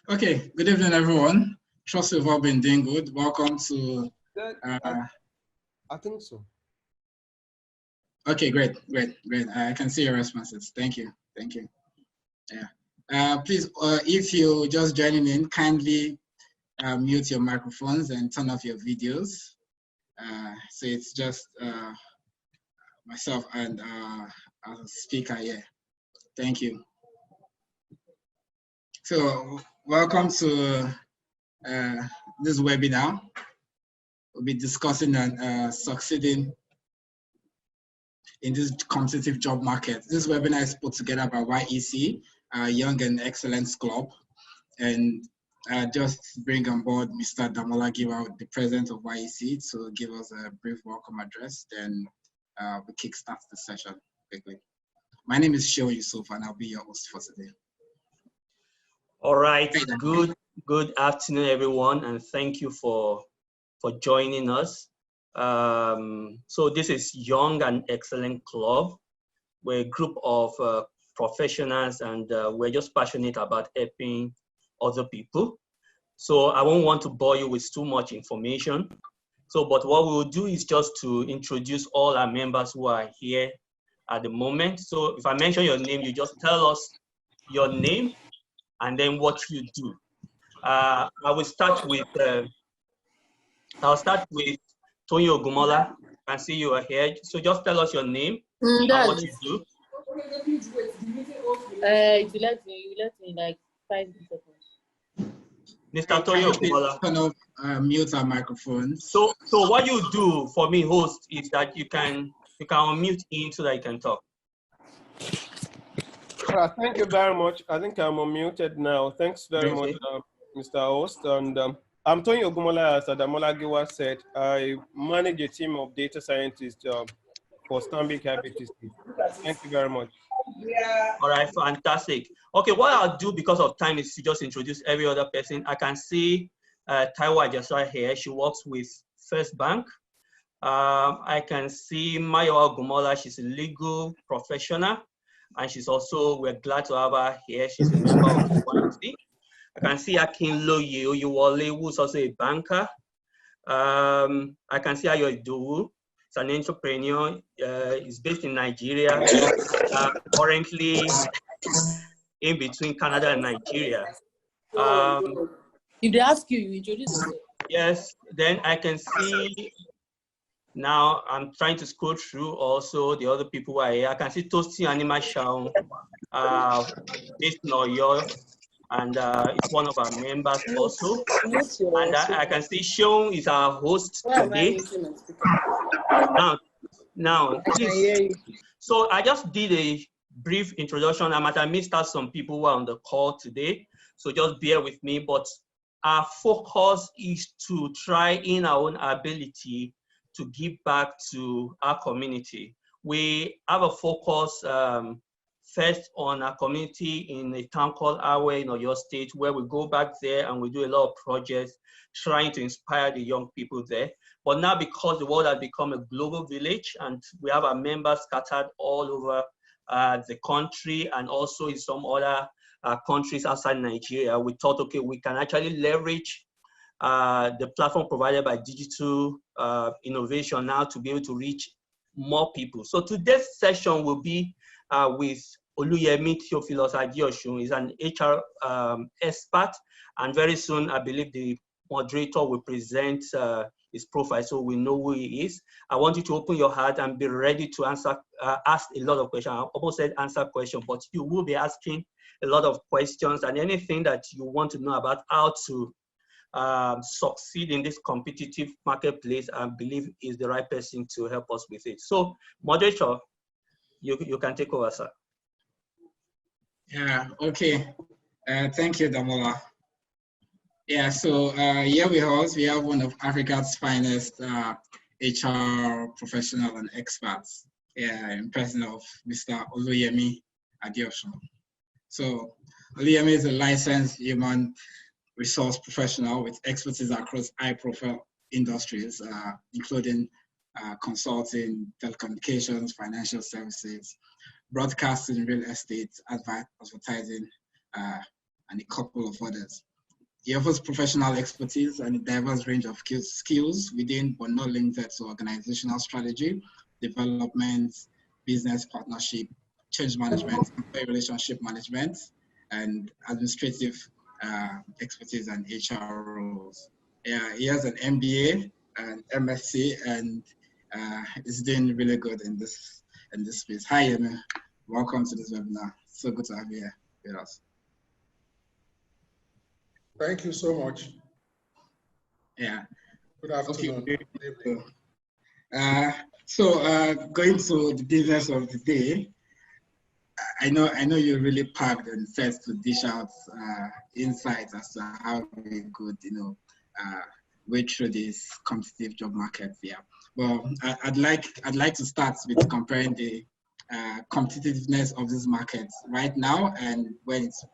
Okay, good evening, everyone. Trust you've all been doing good. Welcome to. I think so. Okay, great. I can see your responses. Thank you. Yeah. Please, if you're just joining in, kindly mute your microphones and turn off your videos. So it's just myself and a speaker here. Thank you. So, welcome to this webinar. We'll be discussing on succeeding in this competitive job market. This webinar is put together by YEC, Young and Excellence Club, and just bring on board Mr. Damola Giwa, the president of YEC, to give us a brief welcome address. Then we kickstart the session quickly. My name is Sheo Yusuf, and I'll be your host for today. All right. Good afternoon, everyone, and thank you for joining us. So this is Young and Excellent Club. We're a group of professionals, and we're just passionate about helping other people. So I won't want to bore you with too much information. But what we'll do is just to introduce all our members who are here at the moment. So if I mention your name, you just tell us your name and then what you do. I will start with Tonyo Gumola. I see you are here. So just tell us your name and what you do. You let me like 5 seconds. Mr. Tonyo Gumola. Turn off, mute our microphones. So what you do for me, host, is that you can unmute in so that you can talk. Thank you very much. I think I'm unmuted now. Thanks very much, Mr. Host. And I'm Tony Ogumola, as Damola Giwa said. I manage a team of data scientists for Stanbic IBTC. Thank you very much. All right, fantastic. Okay, what I'll do because of time is to just introduce every other person. I can see Taiwa Ajasa here. She works with First Bank. I can see Mayowa Gumola. She's a legal professional. And she's also, we're glad to have her here. She's a member of the YEC. I can see Akinlo Oyewole, who's also a banker. I can see Ayo Idowu. He's an entrepreneur. He's based in Nigeria. Currently in between Canada and Nigeria. If they ask you, you introduce yourself. Yes, then I can see. Now I'm trying to scroll through also the other people who are here. I can see Toasty Anima Shaun, based in Oyo, and it's one of our members also. And I can see Shaun is our host today. Now, please. So I just did a brief introduction. I might have missed out some people who are on the call today, so just bear with me. But our focus is to try in our own ability to give back to our community. We have a focus first on our community in a town called Awe in Oyo State, where we go back there and we do a lot of projects trying to inspire the young people there. But now, because the world has become a global village and we have our members scattered all over the country and also in some other countries outside Nigeria, we thought, okay, we can actually leverage the platform provided by digital innovation now to be able to reach more people. So today's session will be with Oluyemi Adeosun. He's an HR expert, and very soon I believe the moderator will present his profile so we know who he is. I want you to open your heart and be ready to answer, ask a lot of questions. I almost said answer questions, but you will be asking a lot of questions, and anything that you want to know about how to succeed in this competitive marketplace, I believe is the right person to help us with it. So, moderator, you can take over, sir. Yeah, okay. Thank you, Damola. Yeah, so here we have one of Africa's finest HR professional and experts, in person of Mr. Oluyemi Adeosun. So, Oluyemi is a licensed human resource professional with expertise across high-profile industries, including consulting, telecommunications, financial services, broadcasting, real estate, advertising, and a couple of others. He offers professional expertise and a diverse range of skills within, but not limited to, organizational strategy, development, business partnership, change management, employee relationship management, and administrative expertise and HR roles. He has an MBA and MSc, and is doing really good in this space. Hi, Yemi. Welcome to this webinar. So good to have you here with us. Thank you so much. Yeah. Good afternoon. Okay. So going to the business of the day, I know you're really packed and set to dish out insights as to how we could, way through this competitive job market. Yeah. Well, I'd like to start with comparing the competitiveness of this market right now and when it's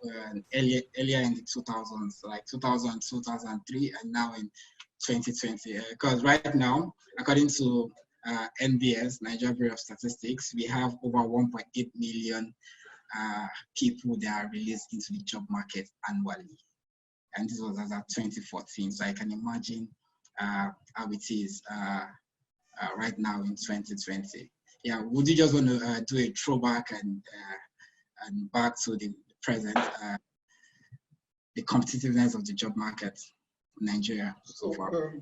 earlier in the 2000s, like 2000, 2003, and now in 2020. Because right now, according to NBS, Nigeria Bureau of Statistics, we have over 1.8 million people that are released into the job market annually. And this was as of 2014. So I can imagine how it is right now in 2020. Yeah, would you just want to do a throwback and back to the present, the competitiveness of the job market in Nigeria so far?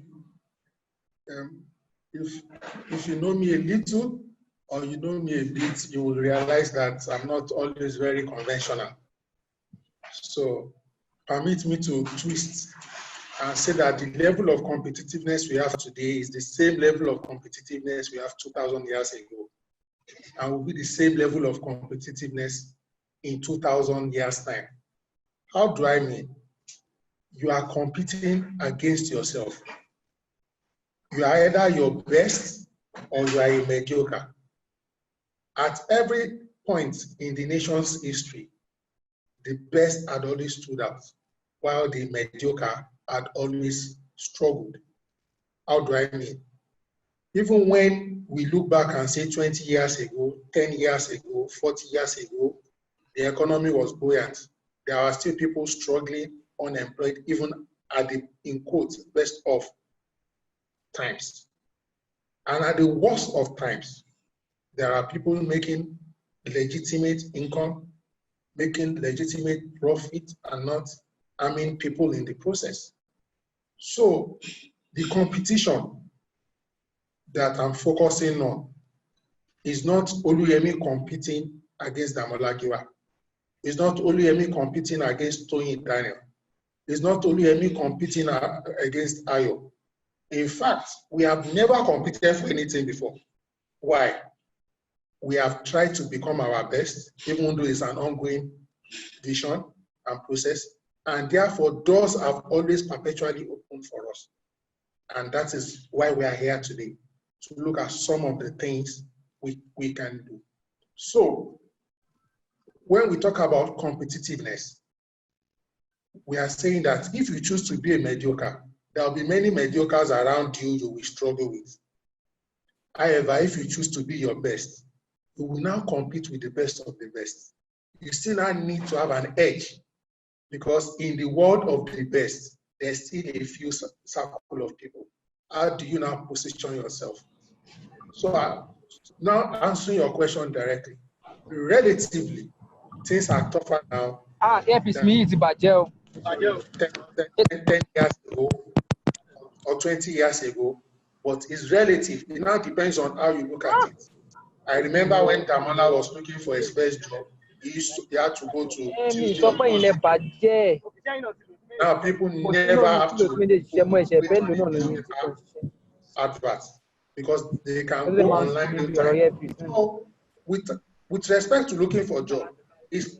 If you know me a little or you know me a bit, you will realize that I'm not always very conventional. So permit me to twist and say that the level of competitiveness we have today is the same level of competitiveness we have 2,000 years ago, and will be the same level of competitiveness in 2,000 years' time. How do I mean? You are competing against yourself. You are either your best or you are a mediocre. At every point in the nation's history, the best had always stood out, while the mediocre had always struggled. How do I mean? Even when we look back and say 20 years ago, 10 years ago, 40 years ago, the economy was buoyant. There are still people struggling, unemployed, even at the, in quotes, best of times. And at the worst of times, there are people making legitimate income, making legitimate profit, and not harming people in the process. So the competition that I'm focusing on is not Oluyemi competing against Damola Giwa. It's not Oluyemi competing against Tony Daniel. It's not Oluyemi competing against Ayo. In fact, we have never competed for anything before. Why? We have tried to become our best, even though it's an ongoing vision and process, and therefore doors have always perpetually opened for us. And that is why we are here today, to look at some of the things we can do. So when we talk about competitiveness, we are saying that if you choose to be a mediocre, there will be many mediocres around you you will struggle with. However, if you choose to be your best, you will now compete with the best of the best. You still now need to have an edge, because in the world of the best, there's still a few circle of people. How do you now position yourself? So now answering your question directly, relatively, things are tougher now. 10 years ago or 20 years ago, but it's relative. It now depends on how you look at it. I remember when Damola was looking for his first job, he had to go to Tuesday. Now people never have to adverts because they can go online anytime. So with respect to looking for a job, it's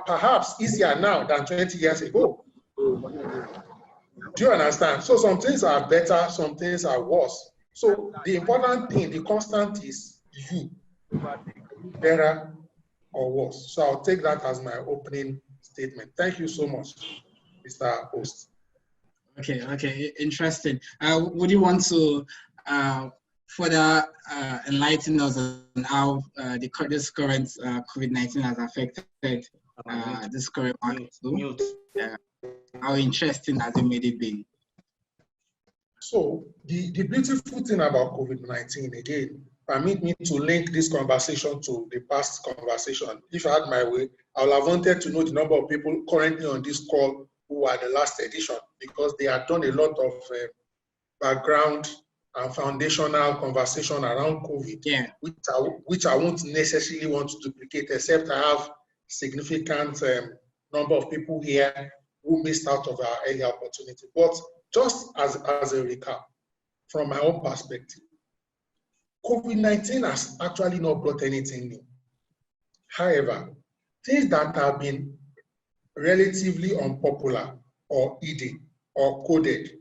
perhaps easier now than 20 years ago. Do you understand? So some things are better, some things are worse. So the important thing, the constant is you, better or worse. So I'll take that as my opening statement. Thank you so much, Mr. Host. Okay, interesting. Would you want to further enlighten us on how this current COVID-19 has affected this current market? how interesting has it made it been? So the beautiful thing about COVID-19, again, permit me to link this conversation to the past conversation. If I had my way, I would have wanted to know the number of people currently on this call who were the last edition, because they had done a lot of background and foundational conversation around COVID, yeah, which I won't necessarily want to duplicate, except I have significant number of people here who missed out of our early opportunity. But just as a recap, from my own perspective, COVID-19 has actually not brought anything new. However, things that have been relatively unpopular or hidden or coded,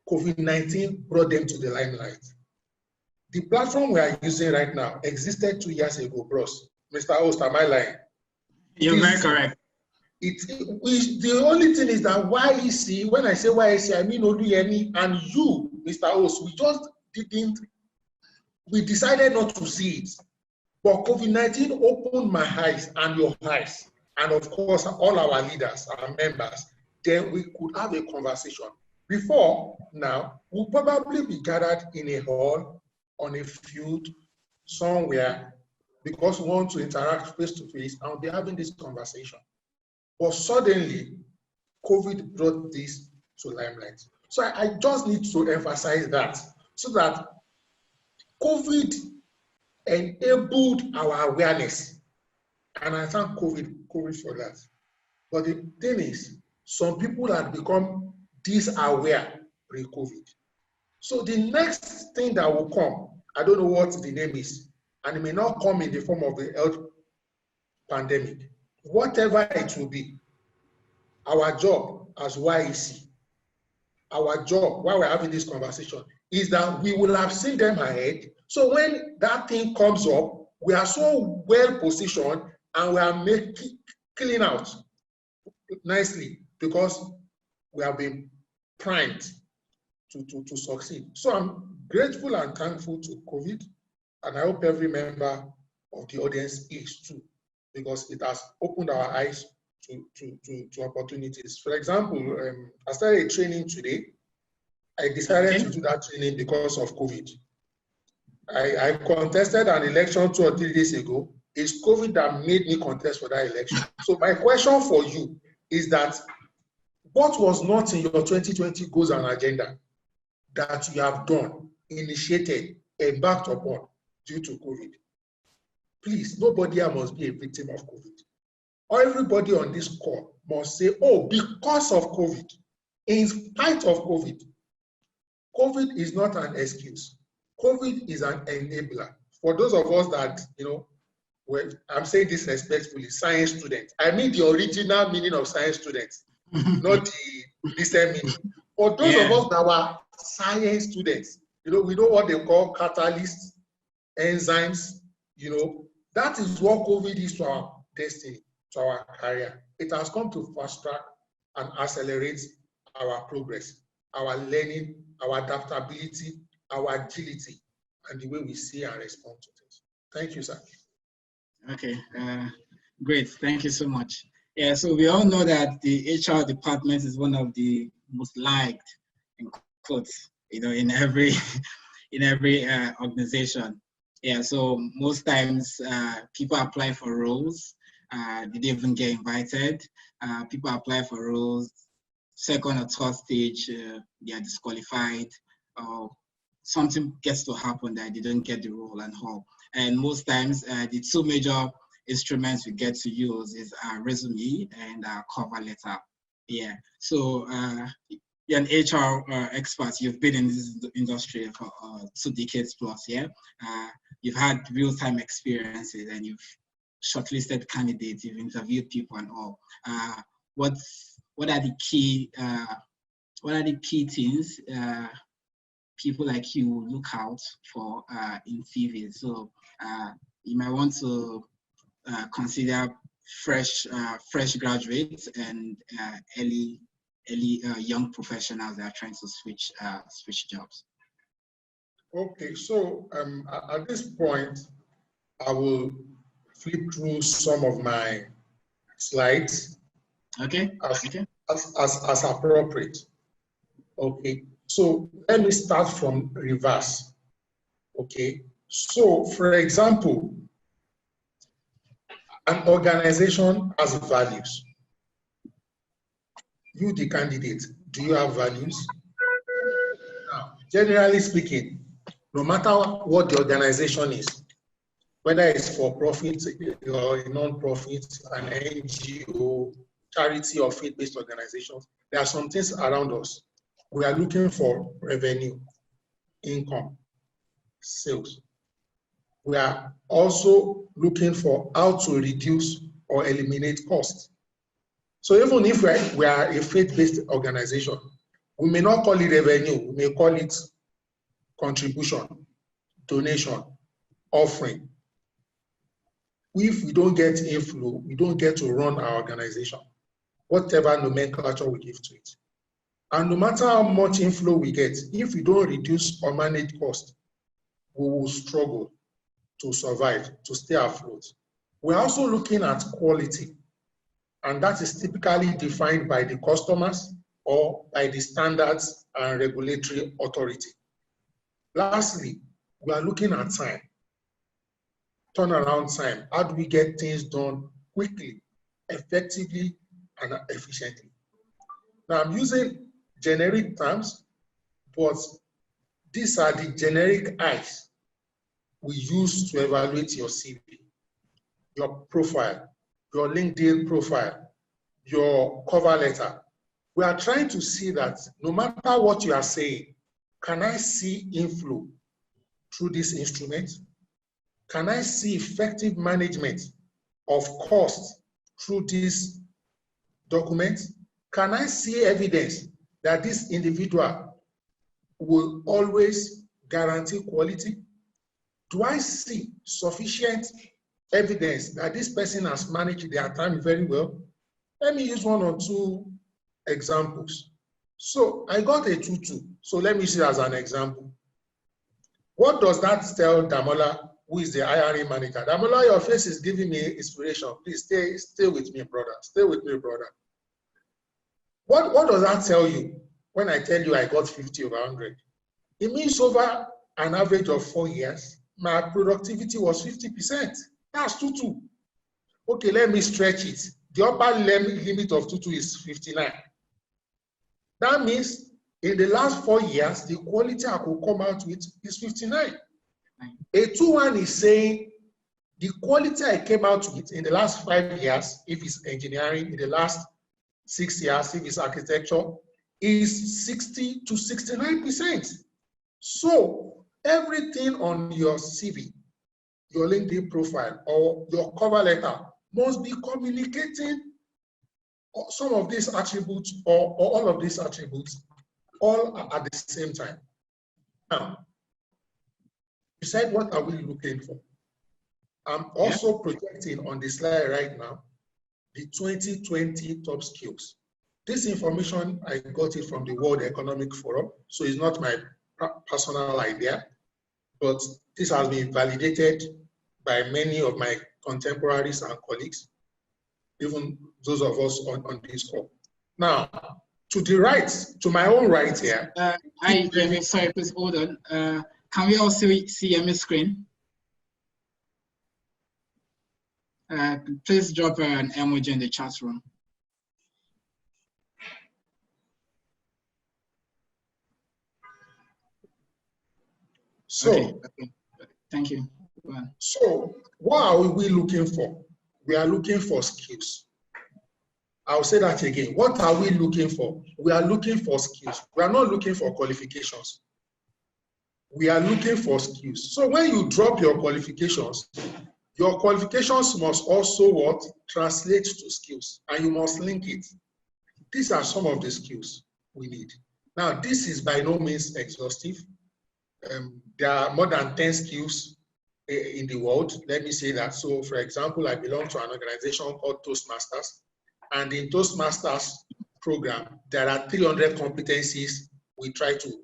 COVID-19 brought them to the limelight. The platform we are using right now existed 2 years ago, bros. Mr. Host, am I lying? You're very correct. The only thing is that YEC, when I say YEC, I mean Oluyemi and you, Mr. Host, we decided not to see it. But COVID-19 opened my eyes and your eyes, and of course, all our leaders, our members, then we could have a conversation. Before now, we'll probably be gathered in a hall, on a field, somewhere, because we want to interact face to face and we'll be having this conversation. But suddenly, COVID brought this to limelight. So I just need to emphasize that, so that COVID enabled our awareness. And I thank COVID for that. But the thing is, some people had become disaware pre-COVID. So the next thing that will come, I don't know what the name is, and it may not come in the form of the health pandemic. Whatever it will be, our job as YEC, our job while we're having this conversation, is that we will have seen them ahead. So when that thing comes up, we are so well positioned and we are making clean out nicely because we have been primed to succeed. So I'm grateful and thankful to COVID, and I hope every member of the audience is too, because it has opened our eyes to opportunities. For example, I started training today. I decided to do that training because of COVID. I contested an election 2 or 3 days ago. It's COVID that made me contest for that election. So my question for you is that what was not in your 2020 goals and agenda that you have done, initiated, embarked upon due to COVID? Please, nobody here must be a victim of COVID. Everybody on this call must say, oh, because of COVID, in spite of COVID, COVID is not an excuse. COVID is an enabler. For those of us that, well, I'm saying this respectfully, science students. I mean the original meaning of science students, not the recent meaning. For those of us that were science students, we know what they call catalysts, enzymes, that is what COVID is to our destiny, to our career. It has come to fast track and accelerate our progress, our learning, our adaptability, our agility, and the way we see and respond to things. Thank you, sir. Okay, great. Thank you so much. Yeah, so we all know that the HR department is one of the most liked, in quotes, in every organization. Yeah, so most times people apply for roles, they didn't even get invited. People apply for roles, second or third stage, they are disqualified. Something gets to happen that they don't get the role and all. And most times, the two major instruments we get to use is our resume and our cover letter. Yeah, so you're an HR expert. You've been in this industry for 2 decades plus, yeah? You've had real-time experiences and you've shortlisted candidates, you've interviewed people and all. What are the key things people like you look out for in CVs? So you might want to consider fresh graduates and early young professionals that are trying to switch jobs. Okay, so at this point, I will flip through some of my slides. Okay. as appropriate. Okay, so let me start from reverse. Okay, so for example, an organization has values. You, the candidate, do you have values? Now, generally speaking, no matter what the organization is, whether it's for profit or a non-profit, an NGO, charity or faith-based organizations, there are some things around us. We are looking for revenue, income, sales. We are also looking for how to reduce or eliminate costs. So even if we are a faith-based organization, we may not call it revenue, we may call it contribution, donation, offering. If we don't get inflow, we don't get to run our organization, whatever nomenclature we give to it. And no matter how much inflow we get, if we don't reduce or manage cost, we will struggle to survive, to stay afloat. We're also looking at quality, and that is typically defined by the customers or by the standards and regulatory authority. Lastly, we are looking at time, turnaround time. How do we get things done quickly, effectively, and efficiently? Now, I'm using generic terms, but these are the generic eyes we use to evaluate your CV, your profile, your LinkedIn profile, your cover letter. We are trying to see that no matter what you are saying, can I see inflow through this instrument? Can I see effective management of costs through this document? Can I see evidence that this individual will always guarantee quality? Do I see sufficient evidence that this person has managed their time very well? Let me use one or two examples. So I got a 2-2. So let me see as an example. What does that tell Damola, who is the IRA manager? Damola, your face is giving me inspiration. Please stay with me, brother. Stay with me, brother. What does that tell you when I tell you I got 50 over 100? It means over an average of 4 years, my productivity was 50%. That's 2-2. Okay, let me stretch it. The upper limit of 2-2 is 59. That means in the last 4 years, the quality I could come out with is 59. A 2-1 is saying the quality I came out with in the last 5 years, if it's engineering, in the last 6 years, if it's architecture, is 60 to 69%. So everything on your CV, your LinkedIn profile, or your cover letter must be communicating some of these attributes or all of these attributes all at the same time. Now, you said, what are we looking for? I'm also projecting on the slide right now the 2020 top skills. This information, I got it from the World Economic Forum, so it's not my personal idea, but this has been validated by many of my contemporaries and colleagues, even those of us on this call. Now, to the right, to my own right here. Sorry, please hold on. Can we also see my screen? Please drop an emoji in the chat room. So, okay. Thank you. So, what are we looking for? We are looking for skills. I'll say that again. What are we looking for? We are looking for skills. We are not looking for qualifications. We are looking for skills. So when you drop your qualifications must also what? Translate to skills, and you must link it. These are some of the skills we need. Now, this is by no means exhaustive. There are more than 10 skills in the world. Let me say that. So, for example, I belong to an organization called Toastmasters, and in Toastmasters program, there are 300 competencies we try to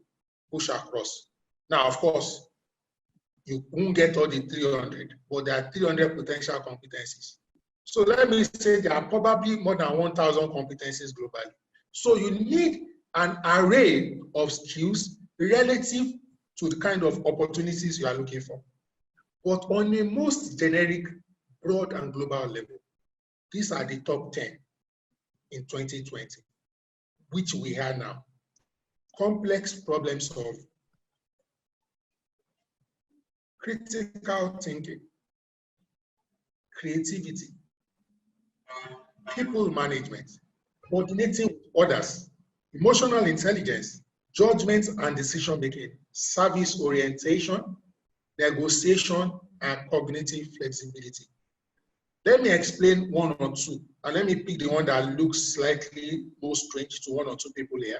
push across. Now, of course, you won't get all the 300, but there are 300 potential competencies. So let me say there are probably more than 1,000 competencies globally. So you need an array of skills relative to the kind of opportunities you are looking for. But on a most generic, broad and global level, these are the top 10 in 2020, which we have now. Complex problem solving, critical thinking, creativity, people management, coordinating with others, emotional intelligence, judgment and decision making, service orientation, negotiation, and cognitive flexibility. Let me explain one or two, and let me pick the one that looks slightly more strange to one or two people here.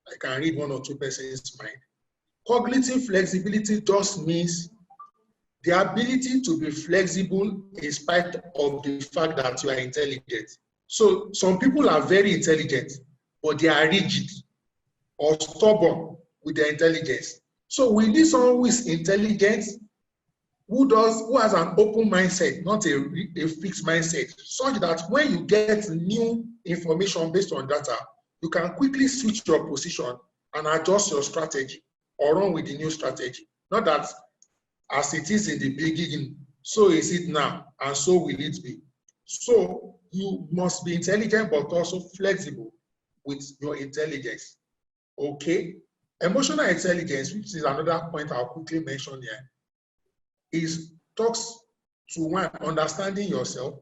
I can read one or two persons' mind. Cognitive flexibility just means the ability to be flexible in spite of the fact that you are intelligent. So some people are very intelligent, but they are rigid or stubborn with their intelligence. So we need someone who is intelligent, who has an open mindset, not a fixed mindset, such that when you get new information based on data, you can quickly switch your position and adjust your strategy or run with the new strategy. Not that as it is in the beginning, so is it now, and so will it be. So you must be intelligent, but also flexible with your intelligence. Okay? Emotional intelligence, which is another point I'll quickly mention here, talks to one, understanding yourself,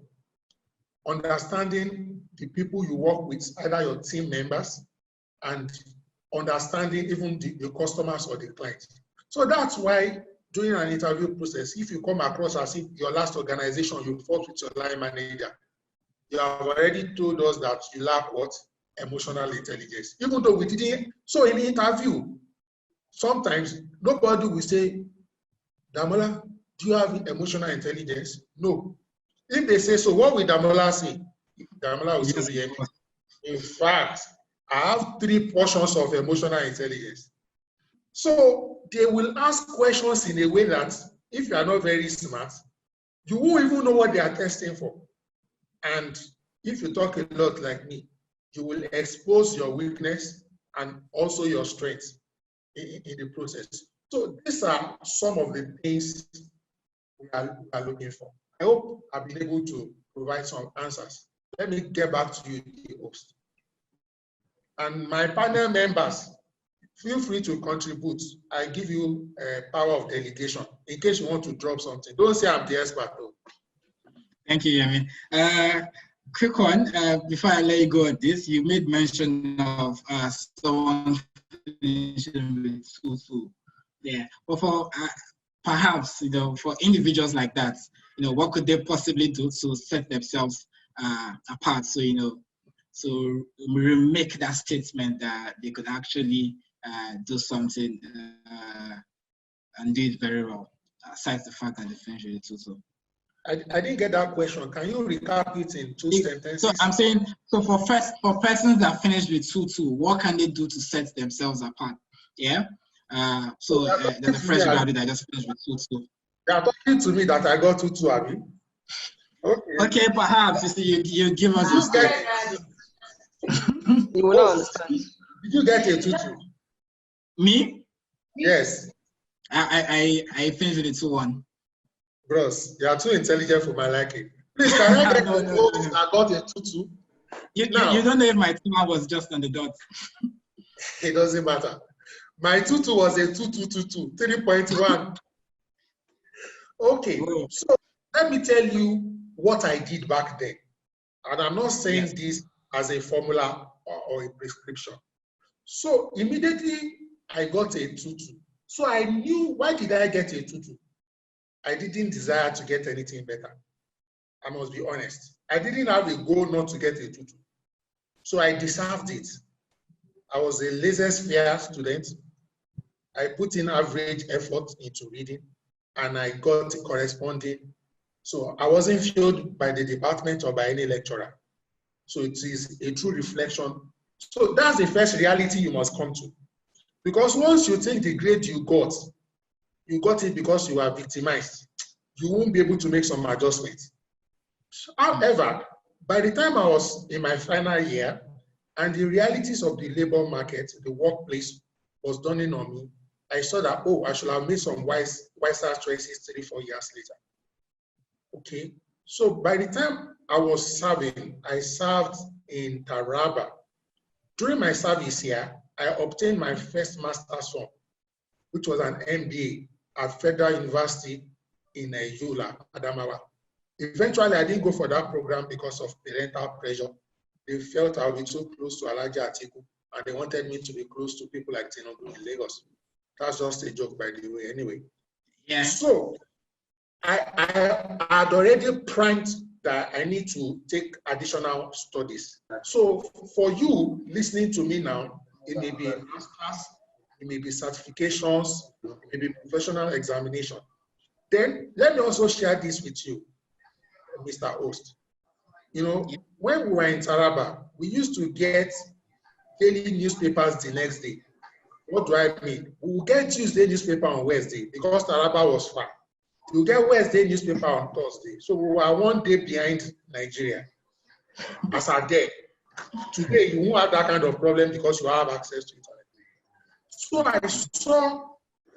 understanding the people you work with, either your team members, and understanding even the customers or the clients. So that's why during an interview process, if you come across as if your last organization, you fought with your line manager, you have already told us that you lack what? Emotional intelligence. Even though we didn't. So in the interview, sometimes nobody will say, Damola, do you have emotional intelligence? No. If they say so, what will Damola say? Damola will say, in fact, I have 3 portions of emotional intelligence. So they will ask questions in a way that if you are not very smart, you won't even know what they are testing for. And if you talk a lot like me, you will expose your weakness and also your strengths in the process. So these are some of the things we are looking for. I hope I've been able to provide some answers. Let me get back to you, the host. And my panel members, feel free to contribute. I give you power of delegation in case you want to drop something. Don't say I'm the expert though. Thank you, Yemi. Quick one, before I let you go at this, you made mention of someone finishing with 2-2. Yeah, but for perhaps, for individuals like that, what could they possibly do to set themselves apart? So, so remake that statement that they could actually do something and do it very well, aside the fact that they finished with 2-2. I didn't get that question. Can you recap it in 2 sentences? So I'm saying, so for persons that finished with 2-2, what can they do to set themselves apart? Yeah. So the fresh graduate that just finished with 2-2. They are talking to me that I got 2-2, Abi. Okay. Okay, perhaps you see, you give us a story. You will not understand. Did you get a 2-2? Me? Yes. I finished with a 2-1. Bros, you are too intelligent for my liking. Please, can I get the votes that got a 2-2? You don't know if my timer was just on the dot. It doesn't matter. My 2-2 was a 2-2-2-2, 3.1. Okay, so let me tell you what I did back then. And I'm not saying this as a formula or a prescription. So immediately I got a 2-2. So I knew, why did I get a 2-2? I didn't desire to get anything better. I must be honest. I didn't have a goal not to get a 2-2. So I deserved it. I was a laissez-faire student. I put in average effort into reading and I got corresponding. So I wasn't failed by the department or by any lecturer. So it is a true reflection. So that's the first reality you must come to. Because once you think the grade you got it because you were victimized, you won't be able to make some adjustments. However, by the time I was in my final year, and the realities of the labor market, the workplace was dawning on me. I saw that, oh, I should have made some wiser choices 3-4 years later. Okay, so by the time I was serving, I served in Taraba. During my service here, I obtained my first master's form, which was an MBA at Federal University in Yola, Adamawa. Eventually, I didn't go for that program because of parental pressure. They felt I would be too close to Alhaji Atiku, and they wanted me to be close to people like Tinubu in Lagos. That's just a joke, by the way, anyway. Yeah. So I had already primed that I need to take additional studies. So for you listening to me now, it may be a master's, it may be certifications, it may be professional examination. Then let me also share this with you, Mr. Host. You know, when we were in Taraba, we used to get daily newspapers the next day. What do I mean? We will get Tuesday newspaper on Wednesday because Taraba was far. You get Wednesday newspaper on Thursday. So we were 1 day behind Nigeria as a day. Today, you won't have that kind of problem because you have access to internet. So I saw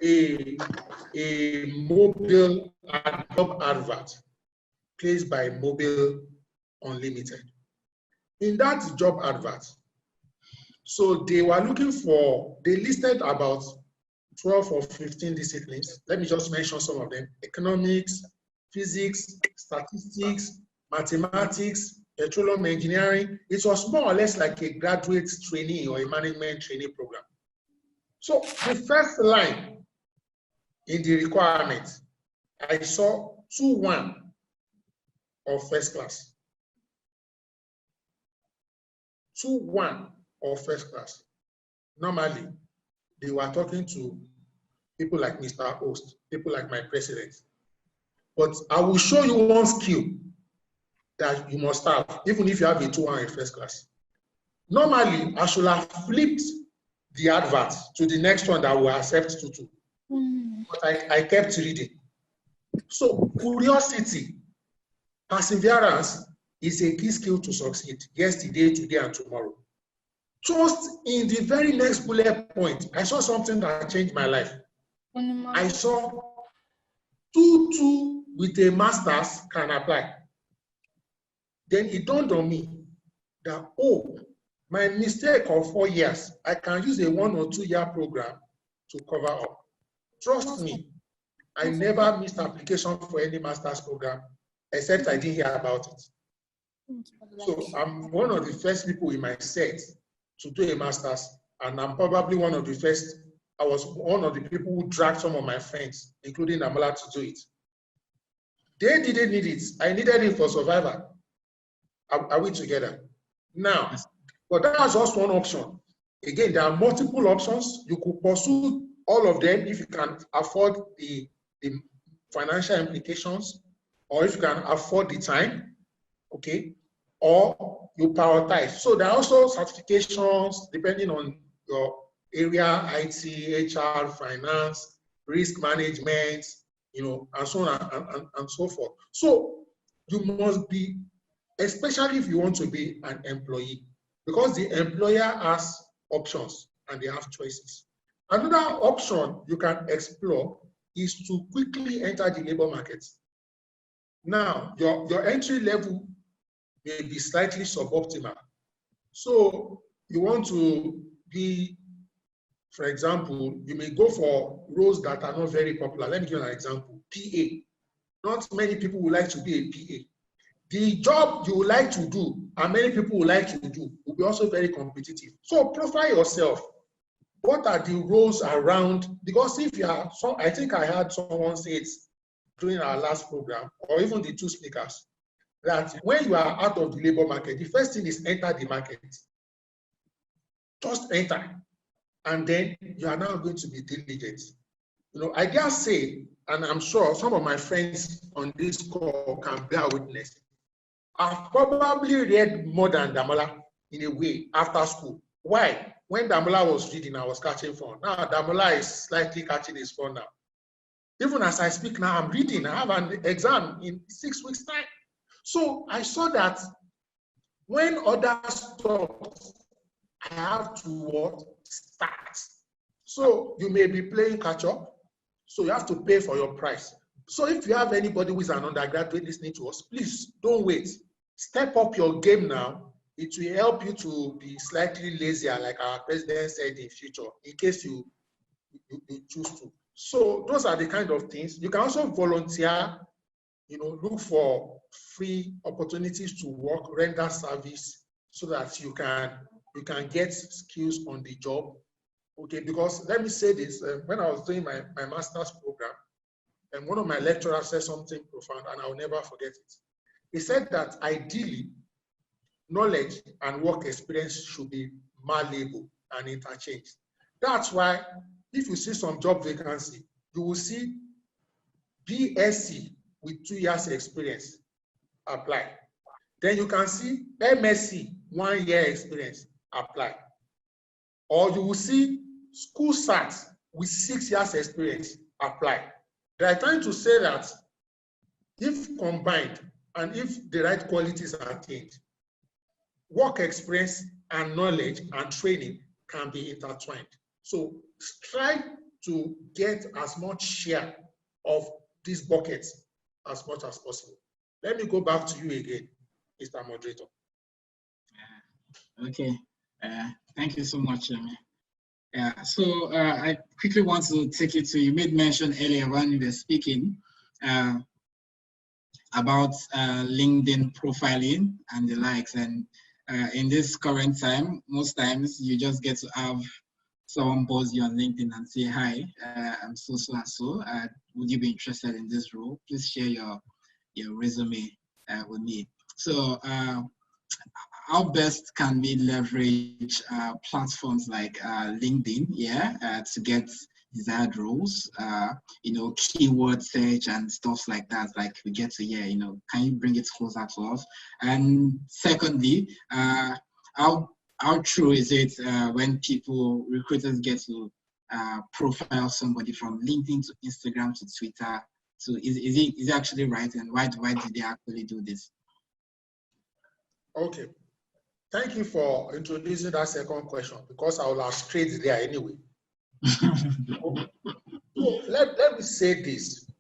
a mobile job advert placed by Mobile Unlimited. In that job advert, so they were looking for, they listed about 12 or 15 disciplines. Let me just mention some of them: economics, physics, statistics, mathematics, petroleum engineering. It was more or less like a graduate trainee or a management training program. So the first line in the requirement, I saw 2-1 of first class. 2-1 of first class. Normally, they were talking to people like Mr. Host, people like my president. But I will show you one skill that you must have, even if you have a 2-1 in first class. Normally, I should have flipped the advert to the next one that will accept 2-2. But I kept reading. So curiosity, perseverance is a key skill to succeed. Yesterday, today, and tomorrow. Just in the very next bullet point, I saw something that changed my life. I saw 2-2 with a master's can apply. Then it dawned on me that, oh, my mistake of 4 years, I can use a 1 or 2 year program to cover up. Trust me, I never missed application for any master's program, except I didn't hear about it. So I'm one of the first people in my set to do a master's, and I'm probably one of the first. I was one of the people who dragged some of my friends, including Amala, to do it. They didn't need it. I needed it for survival. Are we together? Now, but that's just one option. Again, there are multiple options. You could pursue all of them if you can afford the financial implications, or if you can afford the time, okay? Or you prioritize. So there are also certifications depending on your area: IT, HR, finance, risk management, you know, and so on and so forth. So you must be, especially if you want to be an employee, because the employer has options and they have choices. Another option you can explore is to quickly enter the labor market. Now, your entry level may be slightly suboptimal. So you want to be, for example, you may go for roles that are not very popular. Let me give you an example: PA. Not many people would like to be a PA. The job you would like to do, and many people would like to do, will be also very competitive. So profile yourself. What are the roles around? Because if you are, I think I heard someone say it during our last program, or even the two speakers, that when you are out of the labor market, the first thing is enter the market. Just enter, and then you are now going to be diligent. You know, I dare say, and I'm sure some of my friends on this call can bear witness, I've probably read more than Damola in a way after school. Why? When Damola was reading, I was catching phone. Now Damola is slightly catching his phone now. Even as I speak now, I'm reading. I have an exam in 6 weeks' time. So I saw that when others stopped I have to what? Start. So you may be playing catch up, so you have to pay for your price. So if you have anybody who is an undergraduate listening to us, please don't wait. Step up your game now. It will help you to be slightly lazier, like our president said, in future, in case you choose to. So those are the kind of things. You can also volunteer, look for free opportunities to work, render service, so that you can get skills on the job. Okay, because let me say this, when I was doing my master's program, and one of my lecturers said something profound, and I'll never forget it. He said that ideally, knowledge and work experience should be malleable and interchanged. That's why if you see some job vacancy, you will see BSc with 2 years experience apply. Then you can see MSc 1 year experience apply. Or you will see school certs with 6 years experience apply. They are trying to say that if combined and if the right qualities are attained, work experience and knowledge and training can be intertwined. So try to get as much share of these buckets as much as possible. Let me go back to you again, Mr. Moderator. Okay, thank you so much. So I quickly want to take you to, you made mention earlier when you were speaking about LinkedIn profiling and the likes. And in this current time, most times you just get to have someone buzz you on LinkedIn and say, hi, I'm so and so. Would you be interested in this role? Please share your resume with me. So how best can we leverage platforms like LinkedIn, to get desired roles, keyword search and stuff like that, like we get to hear, can you bring it closer to us? And secondly, how true is it when recruiters get to profile somebody from LinkedIn to Instagram to Twitter? So is it actually right, and why do they actually do this? Okay. Thank you for introducing that second question, because I will have straight there anyway. So let me say this.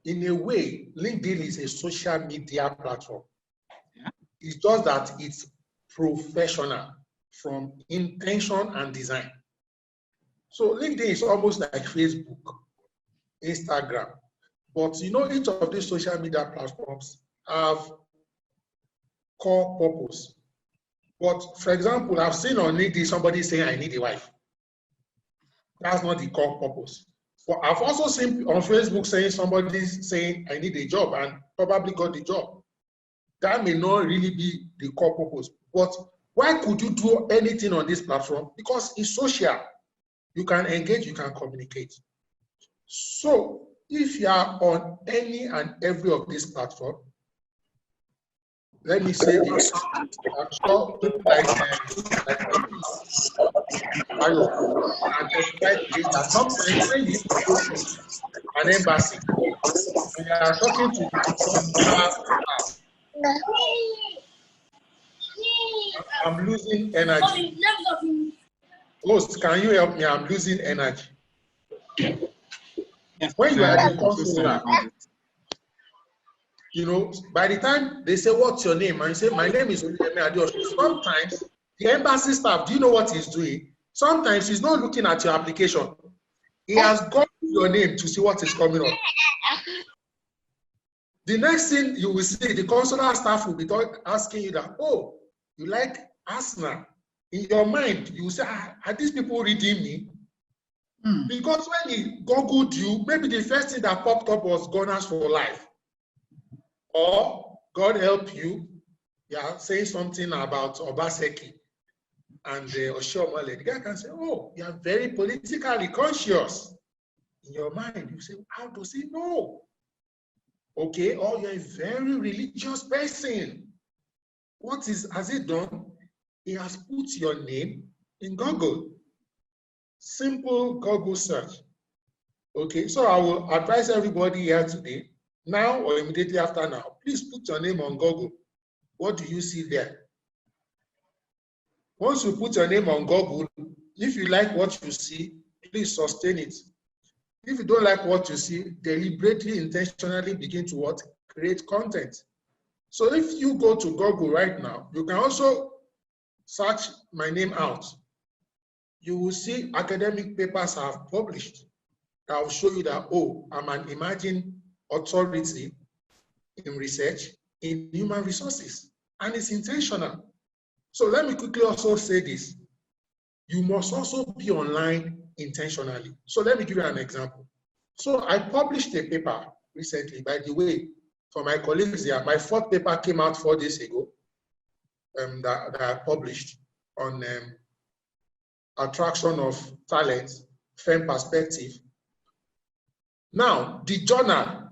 In a way, LinkedIn is a social media platform. Yeah. It's just that it's professional from intention and design. So LinkedIn is almost like Facebook, Instagram. But each of these social media platforms have core purpose. But for example, I've seen on LinkedIn somebody saying, I need a wife. That's not the core purpose. But I've also seen on Facebook somebody saying, I need a job, and probably got the job. That may not really be the core purpose. But why could you do anything on this platform? Because it's social. You can engage, you can communicate. So if you are on any and every of these platforms, let me say this. I'm sure people like that sometimes when you go to an embassy and you are talking to I'm losing energy. Host, can you help me? I'm losing energy. Yes, when you are at the consular, by the time they say, what's your name? And you say, my name is Oluyemi Adeosun. Sometimes the embassy staff, do you know what he's doing? Sometimes he's not looking at your application. He has gone to your name to see what is coming up. The next thing you will see, the consular staff will be asking you that, oh, you like Arsenal. In your mind, you will say, are these people reading me? Because when he Googled you, maybe the first thing that popped up was Gunners for Life. Or, God help you, saying something about Obaseki and Oshiomhole. The guy can say, oh, you are very politically conscious. In your mind, you say, how does he know? Okay, or you're a very religious person. Has he done? He has put your name in Google. Simple Google search. Okay, so I will advise everybody here today, now or immediately after now, please put your name on Google. What do you see there? Once you put your name on Google, if you like what you see, please sustain it. If you don't like what you see, deliberately, intentionally begin to what? Create content. So if you go to Google right now, you can also search my name out. You will see academic papers I have published that will show you that, oh, I'm an emerging authority in research in human resources, and it's intentional. So let me quickly also say this. You must also be online intentionally. So let me give you an example. So I published a paper recently, by the way, for my colleagues here. My 4th paper came out 4 days ago that I published on attraction of talent, firm perspective. Now, the journal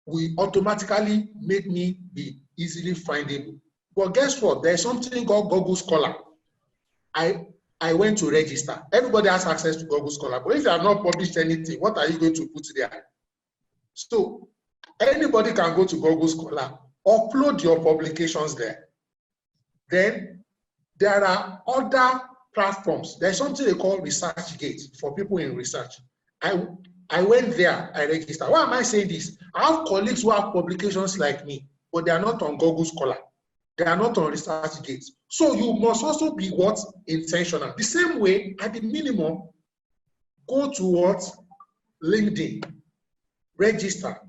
will automatically make me be easily findable. But guess what? There's something called Google Scholar. I went to register. Everybody has access to Google Scholar, but if you have not published anything, what are you going to put there? So anybody can go to Google Scholar, upload your publications there. Then there are other platforms. There's something they call ResearchGate for people in research. I went there, I registered. Why am I saying this? I have colleagues who have publications like me, but they are not on Google Scholar. They are not on ResearchGate. So you must also be what? Intentional. The same way, at the minimum, go to what? LinkedIn. Register.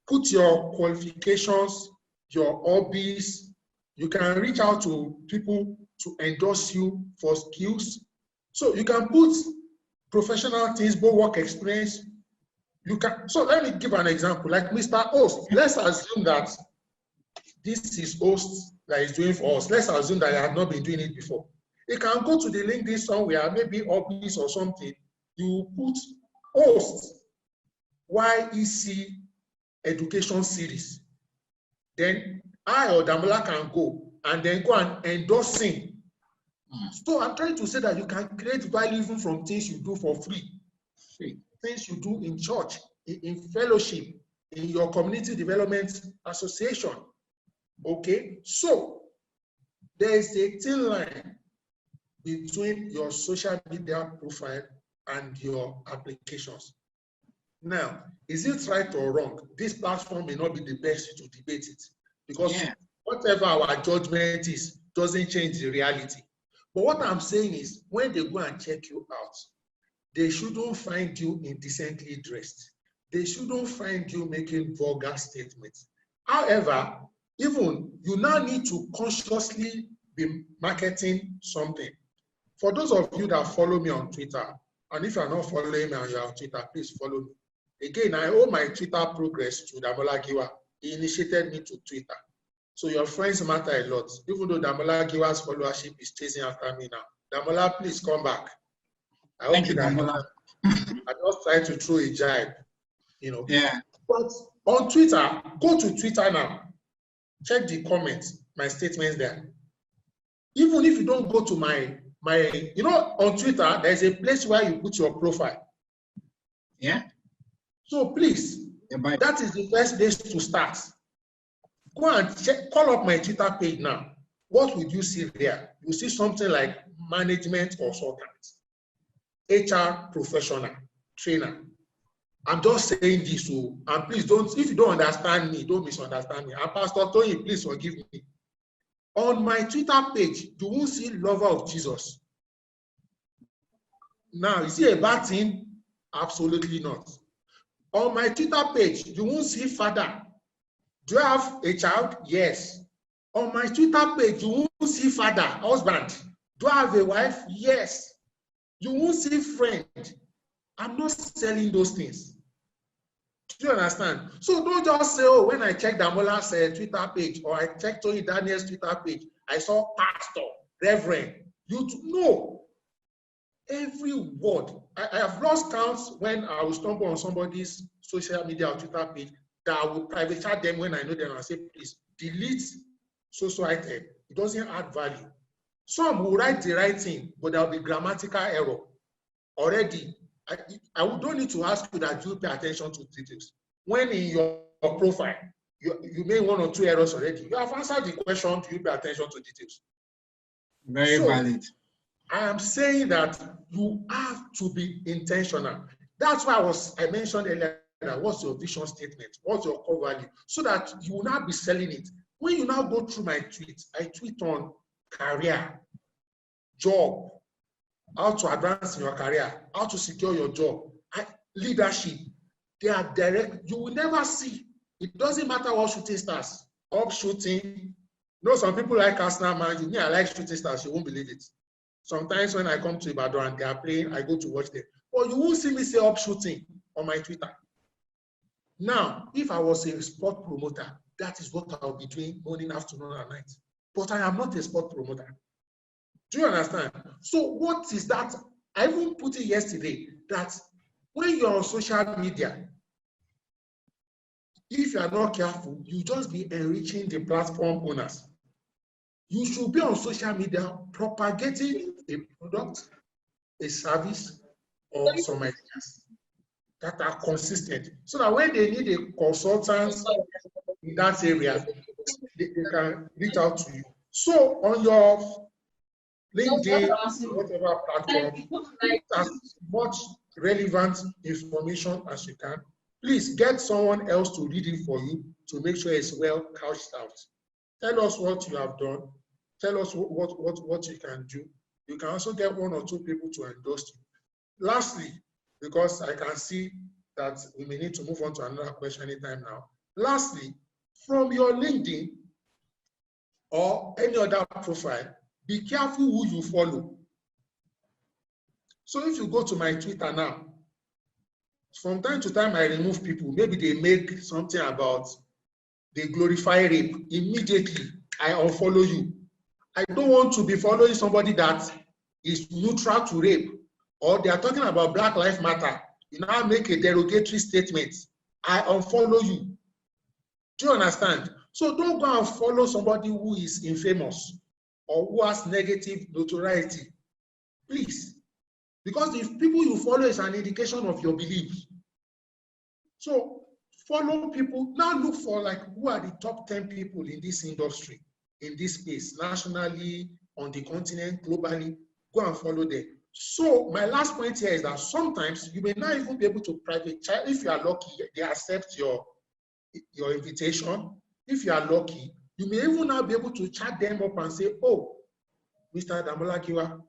Put your qualifications, your hobbies. You can reach out to people to endorse you for skills. So you can put professional things, both work experience. You can. So let me give an example. Like Mr. Host, let's assume that this is Host that is doing for us. Let's assume that I have not been doing it before. You can go to the LinkedIn somewhere, maybe hobbies or something. You put Host YEC education series. Then I or Damola can go and then go and endorse him. So I'm trying to say that you can create value even from things you do for free. Things you do in church, in fellowship, in your community development association. Okay, so there is a thin line between your social media profile and your applications. Now, is it right or wrong? This platform may not be the best to debate it, because whatever our judgment is doesn't change the reality. But what I'm saying is, when they go and check you out, they shouldn't find you indecently dressed. They shouldn't find you making vulgar statements. However, even you now need to consciously be marketing something. For those of you that follow me on Twitter, and if you're not following me and you're on Twitter, please follow me. Again, I owe my Twitter progress to Damola Giwa. He initiated me to Twitter. So your friends matter a lot. Even though Damola Giwa's followership is chasing after me now. Damola, please come back. I hope you Damola. I just try to throw a jibe, you know. Yeah. But on Twitter, go to Twitter now. Check the comments, my statements there. Even if you don't go to my, you know, on Twitter, there's a place where you put your profile. Yeah. So please, that is the first place to start. Go and check, call up my Twitter page now. What would you see there? You see something like management consultant, HR professional, trainer. I'm just saying this, so, and please don't, if you don't understand me, don't misunderstand me. And Pastor Tony, please forgive me. On my Twitter page, you won't see lover of Jesus. Now, is it a bad thing? Absolutely not. On my Twitter page, you won't see father. Do you have a child? Yes. On my Twitter page, you won't see father, husband. Do I have a wife? Yes. You won't see friend. I'm not selling those things. Do you understand? So don't just say, oh, when I checked Damola's Twitter page, or I checked Tony Daniel's Twitter page, I saw pastor, reverend, YouTube. No. Every word. I have lost counts when I will stumble on somebody's social media or Twitter page that I will private chat them when I know them and say, please delete social item. It doesn't add value. Some will write the right thing, but there will be grammatical error. Already, I don't need to ask you that you pay attention to details. When in your profile, you made 1 or 2 errors already. You have answered the question, do you pay attention to details? Very valid. I am saying that you have to be intentional. That's why I mentioned earlier that what's your vision statement, what's your core value, so that you will not be selling it. When you now go through my tweets, I tweet on career, job, how to advance in your career, how to secure your job, leadership. They are direct. You will never see. It doesn't matter what shooting stars, up shooting. You know, some people like Arsenal, man. Me, I like shooting stars. You won't believe it. Sometimes when I come to Ibadan and they are playing, I go to watch them. But you won't see me say up shooting on my Twitter. Now, if I was a sport promoter, that is what I'll be doing morning, afternoon, and night. But I am not a sport promoter. Do you understand? So what is that? I even put it yesterday that when you're on social media, if you are not careful, you just be enriching the platform owners. You should be on social media propagating a product, a service, or some ideas that are consistent, so that when they need a consultant in that area, they can reach out to you. So on your LinkedIn, whatever platform, as much relevant information as you can. Please get someone else to read it for you to make sure it's well couched out. Tell us what you have done. Tell us what you can do. You can also get 1 or 2 people to endorse you. Lastly, because I can see that we may need to move on to another question anytime now. Lastly, from your LinkedIn or any other profile, be careful who you follow. So if you go to my Twitter now, from time to time I remove people. Maybe they make something about, they glorify rape. Immediately, I unfollow you. I don't want to be following somebody that is neutral to rape, or they are talking about Black Lives Matter. You now make a derogatory statement. I unfollow you. Do you understand? So don't go and follow somebody who is infamous or who has negative notoriety. Please. Because if people you follow is an indication of your beliefs. So follow people. Now look for like who are the top 10 people in this industry, in this space, nationally, on the continent, globally. Go and follow them. So my last point here is that sometimes you may not even be able to private chat. If you are lucky, they accept your invitation. If you are lucky, you may even now be able to chat them up and say, oh, Mr. Damola Giwa,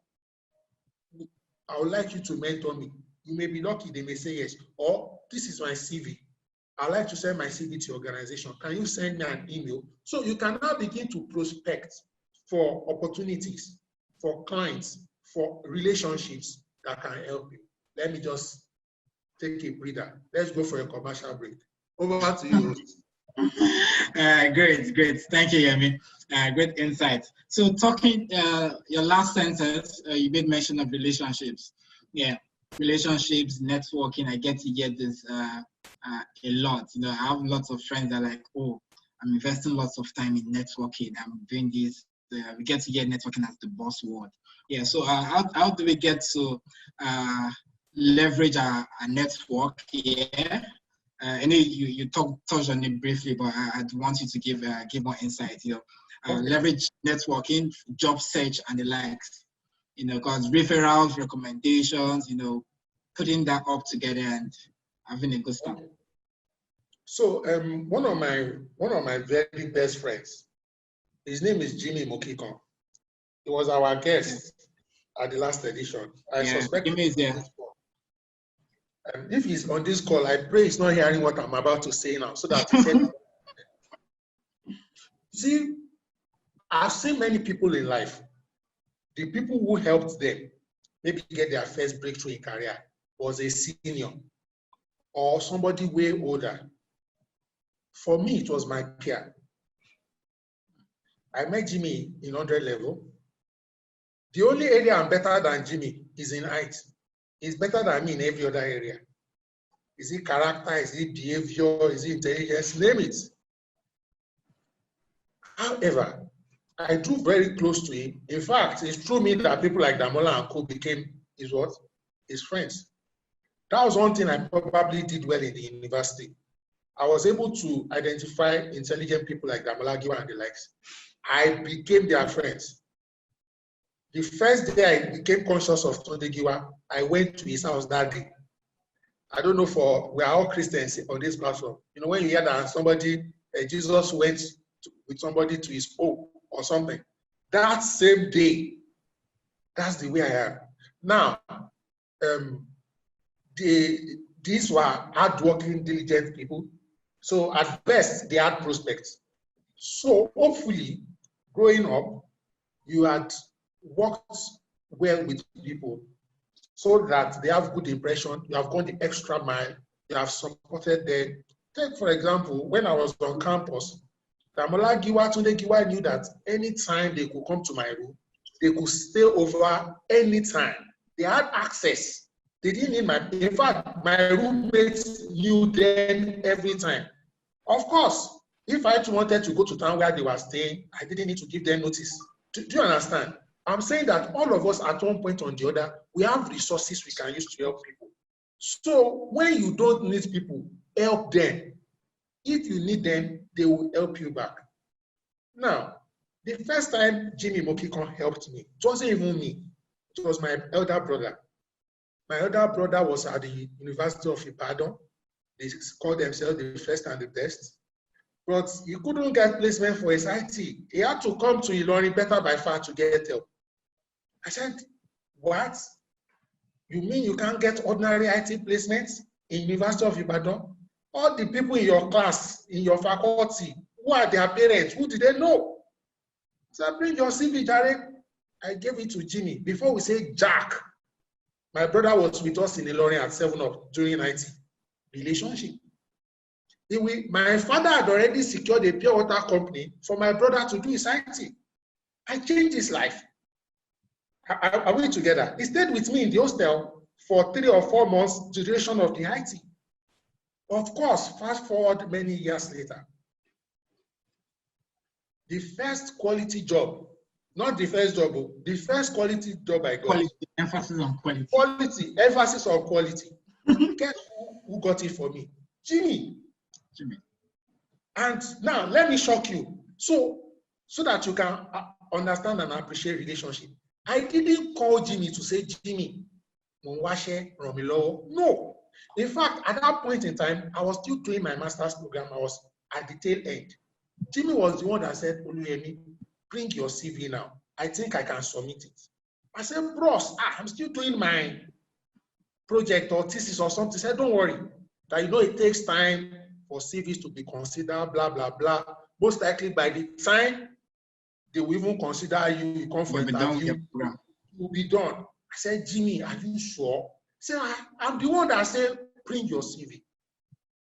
I would like you to mentor me. You may be lucky, they may say yes. Or this is my CV. I'd like to send my CV to your organization. Can you send me an email? So you can now begin to prospect for opportunities, for clients, for relationships that can help you. Let me just take a breather. Let's go for a commercial break. Over to you. Great. Thank you, Yemi. Great insight. So talking, your last sentence, you made mention of relationships. Yeah, relationships, networking. I get to get this a lot. You know, I have lots of friends that are like, oh, I'm investing lots of time in networking. I'm doing this. We get to get networking as the buzzword. Yeah. So how do we get to leverage our network? Yeah. I know you touched on it briefly, but I'd want you to give more insight. You know, leverage networking, job search, and the likes. You know, because referrals, recommendations. You know, putting that up together and having a good start. So one of my very best friends, his name is Jimmy Mokikon. He was our guest at the last edition. I suspect Jimmy is there. If he's on this call, I pray he's not hearing what I'm about to say now, so that he can. See, I've seen many people in life. The people who helped them maybe get their first breakthrough in career was a senior or somebody way older. For me, it was my peer. I met Jimmy in 100 level. The only area I'm better than Jimmy is in height. He's better than me in every other area. Is it character? Is it behavior? Is it intelligence? Name it. However, I drew very close to him. In fact, it's through me that people like Damola and Co became his friends. That was one thing I probably did well in the university. I was able to identify intelligent people like Damola Giwa and the likes. I became their friends. The first day I became conscious of Tundegiwa, I went to his house that day. I don't know we are all Christians on this platform. You know, when you hear that somebody, Jesus went with somebody to his home or something, that same day, that's the way I am. Now, these were hardworking, diligent people. So at best, they had prospects. So hopefully, growing up, you had worked well with people so that they have good impression, you have gone the extra mile, you have supported them. Take, for example, when I was on campus, Damola Giwa, Tunde Giwa knew that anytime they could come to my room, they could stay over anytime. They had access. They didn't need in fact, my roommates knew them every time. Of course, if I wanted to go to town where they were staying, I didn't need to give them notice. Do you understand? I'm saying that all of us at one point or the other, we have resources we can use to help people. So when you don't need people, help them. If you need them, they will help you back. Now, the first time Jimmy Mokikon helped me, it wasn't even me. It was my elder brother. My elder brother was at the University of Ibadan. They called themselves the first and the best. But he couldn't get placement for his IT. He had to come to Ilorin better by far to get help. I said, what? You mean you can't get ordinary IT placements in University of Ibadan? All the people in your class, in your faculty, who are their parents? Who did they know? So bring your CV, Jarek. I gave it to Jimmy. Before we say Jack, my brother was with us in Ilorin at 7up during IT. Relationship. My father had already secured a pure water company for my brother to do his IT. I changed his life. Are we together? He stayed with me in the hostel for 3 or 4 months duration of the IT. Of course, fast forward many years later. The first quality job, not the first job, the first quality job I got. Quality, emphasis on quality. Quality, emphasis on quality. Guess who got it for me? Jimmy. And now let me shock you. So that you can understand and appreciate relationship. I didn't call Jimmy to say, Jimmy, no. In fact, at that point in time, I was still doing my master's program. I was at the tail end. Jimmy was the one that said, Oluyemi, bring your CV now. I think I can submit it. I said, bros, I'm still doing my project or thesis or something. He said, don't worry. That you know it takes time for CVs to be considered, blah, blah, blah. Most likely by the time they will even consider you come for interview, will be done. I said, Jimmy, are you sure? He said, I'm the one that said, bring your CV.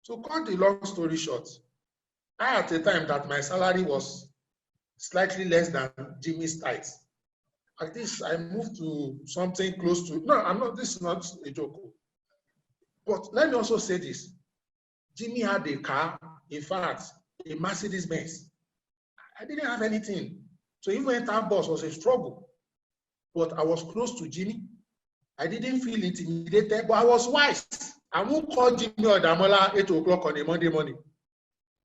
So cut the long story short, I had a time that my salary was slightly less than Jimmy's tithes. At this, I moved to something close to, this is not a joke. But let me also say this. Jimmy had a car, in fact, a Mercedes Benz. I didn't have anything. So even enter bus was a struggle. But I was close to Jimmy. I didn't feel intimidated, but I was wise. I won't call Jimmy or Damola 8 o'clock on a Monday morning.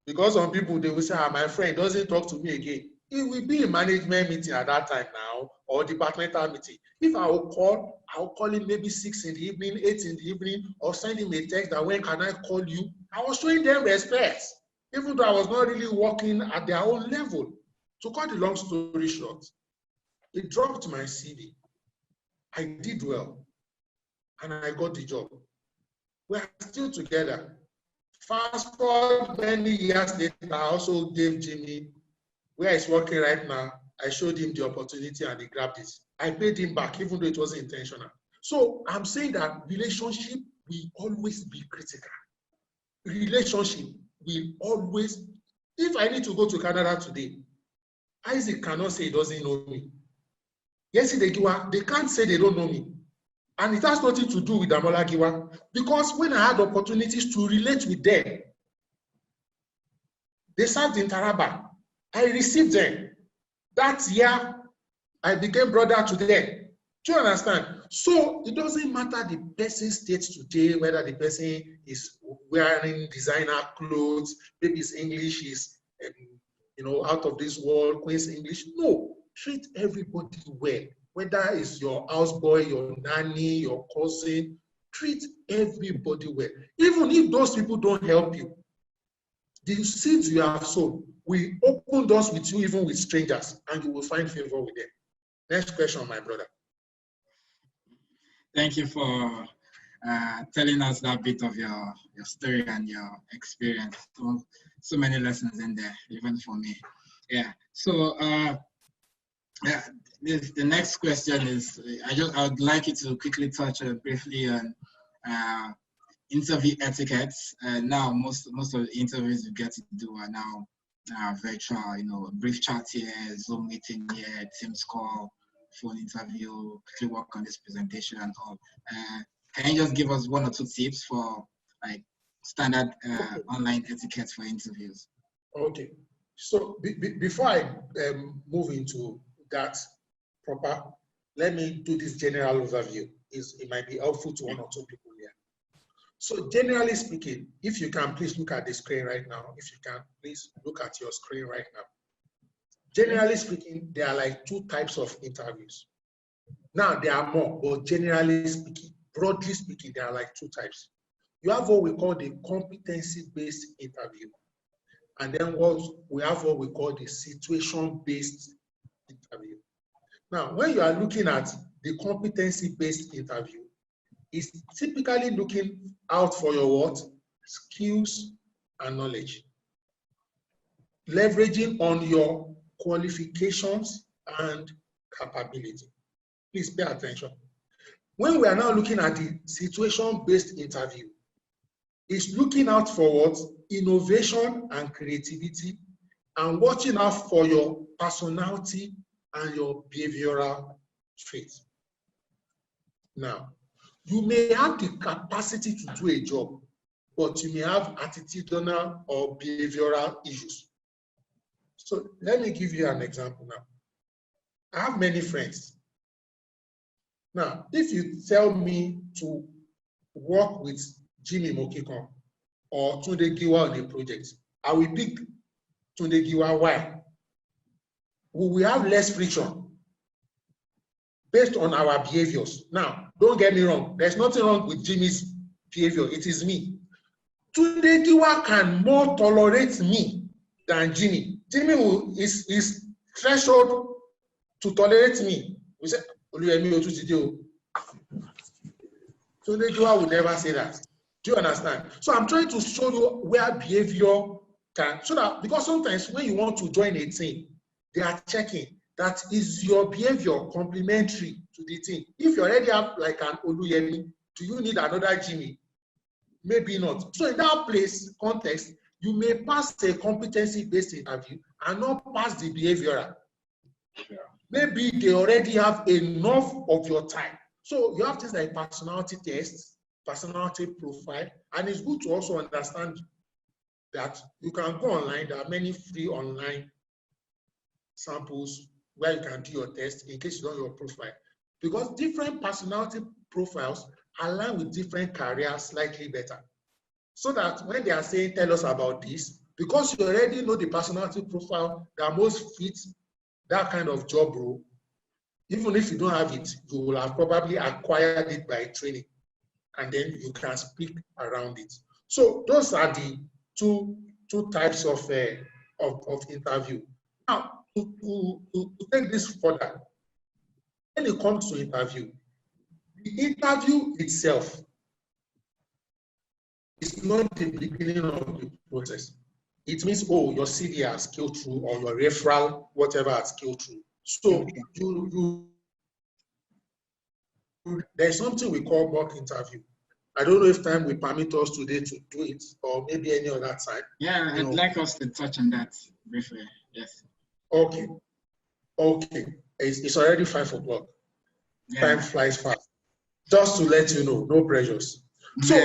Because some people, they will say, my friend doesn't talk to me again. It will be a management meeting at that time now, or departmental meeting. If I'll call him maybe 6 in the evening, 8 in the evening, or send him a text that when can I call you? I was showing them respect, even though I was not really working at their own level. To cut the long story short, it dropped my CV. I did well, and I got the job. We are still together. Fast forward many years later, I also gave Jimmy, where he's working right now, I showed him the opportunity and he grabbed it. I paid him back, even though it wasn't intentional. So I'm saying that relationship will always be critical. Relationship will always, if I need to go to Canada today, Isaac cannot say he doesn't know me. Yes, they can't say they don't know me. And it has nothing to do with Damola Giwa, because when I had opportunities to relate with them, they served in Taraba. I received them. That year, I became brother to them. Do you understand? So it doesn't matter the person's state today, whether the person is wearing designer clothes, maybe his English is, out of this world, Queen's English. No, treat everybody well. whether it's your houseboy, your nanny, your cousin, treat everybody well. Even if those people don't help you, the seeds you have sown will open doors with you, even with strangers, and you will find favor with them. Next question, my brother. Thank you for telling us that bit of your story and your experience. So many lessons in there, even for me. Yeah. So the next question is, I would like you to quickly touch briefly on interview etiquettes. Now most of the interviews you get to do are now virtual. You know, brief chat here, Zoom meeting here, Teams call, phone interview, quickly work on this presentation and all. Can you just give us one or two tips for like standard online etiquette for interviews? Okay. So before I move into that proper, let me do this general overview. It might be helpful to one or two people here. So generally speaking, if you can please look at the screen right now. If you can please look at your screen right now. Generally speaking, there are like two types of interviews. Now there are more, but generally speaking, broadly speaking, there are like two types. You have what we call the competency-based interview. And then we have what we call the situation-based interview. Now, when you are looking at the competency-based interview, it's typically looking out for your what? Skills and knowledge. Leveraging on your qualifications and capability. Please pay attention. When we are now looking at the situation-based interview, it's looking out for what? Innovation and creativity, and watching out for your personality and your behavioral traits. Now, you may have the capacity to do a job, but you may have attitudinal or behavioral issues. So let me give you an example now. I have many friends. Now, if you tell me to work with Jimmy Mokikon or Tunde Giwa on a project, I will pick Tunde Giwa. Why? We will have less friction based on our behaviors. Now, don't get me wrong. There's nothing wrong with Jimmy's behavior. It is me. Tunde Giwa can more tolerate me than Jimmy. Jimmy is threshold to tolerate me. We say, Oluyemi Adeosun. Tunde Giwa will never say that. Do you understand? So I'm trying to show you where behavior can, so that, because sometimes when you want to join a team, they are checking that is your behavior complementary to the team. If you already have like an Oluyemi, do you need another Jimmy? Maybe not. So in that place, context, you may pass a competency-based interview and not pass the behavioral. Yeah. Maybe they already have enough of your time. So you have things like personality tests, personality profile, and it's good to also understand that you can go online. There are many free online samples where you can do your test in case you don't know your profile. Because different personality profiles align with different careers slightly better. So that when they are saying, tell us about this, because you already know the personality profile that most fits that kind of job role, even if you don't have it, you will have probably acquired it by training, and then you can speak around it. So those are the two types of interview. Now, to take this further, when it comes to interview, the interview itself is not the beginning of the process. It means, oh, your CV has scaled through, or your referral, whatever has scaled through. So there's something we call mock interview. I don't know if time will permit us today to do it, or maybe any other time. Yeah, I'd like us to touch on that briefly. Yes. Okay. Okay. It's already 5 o'clock. Yeah. Time flies fast. Just to let you know, no pressures. So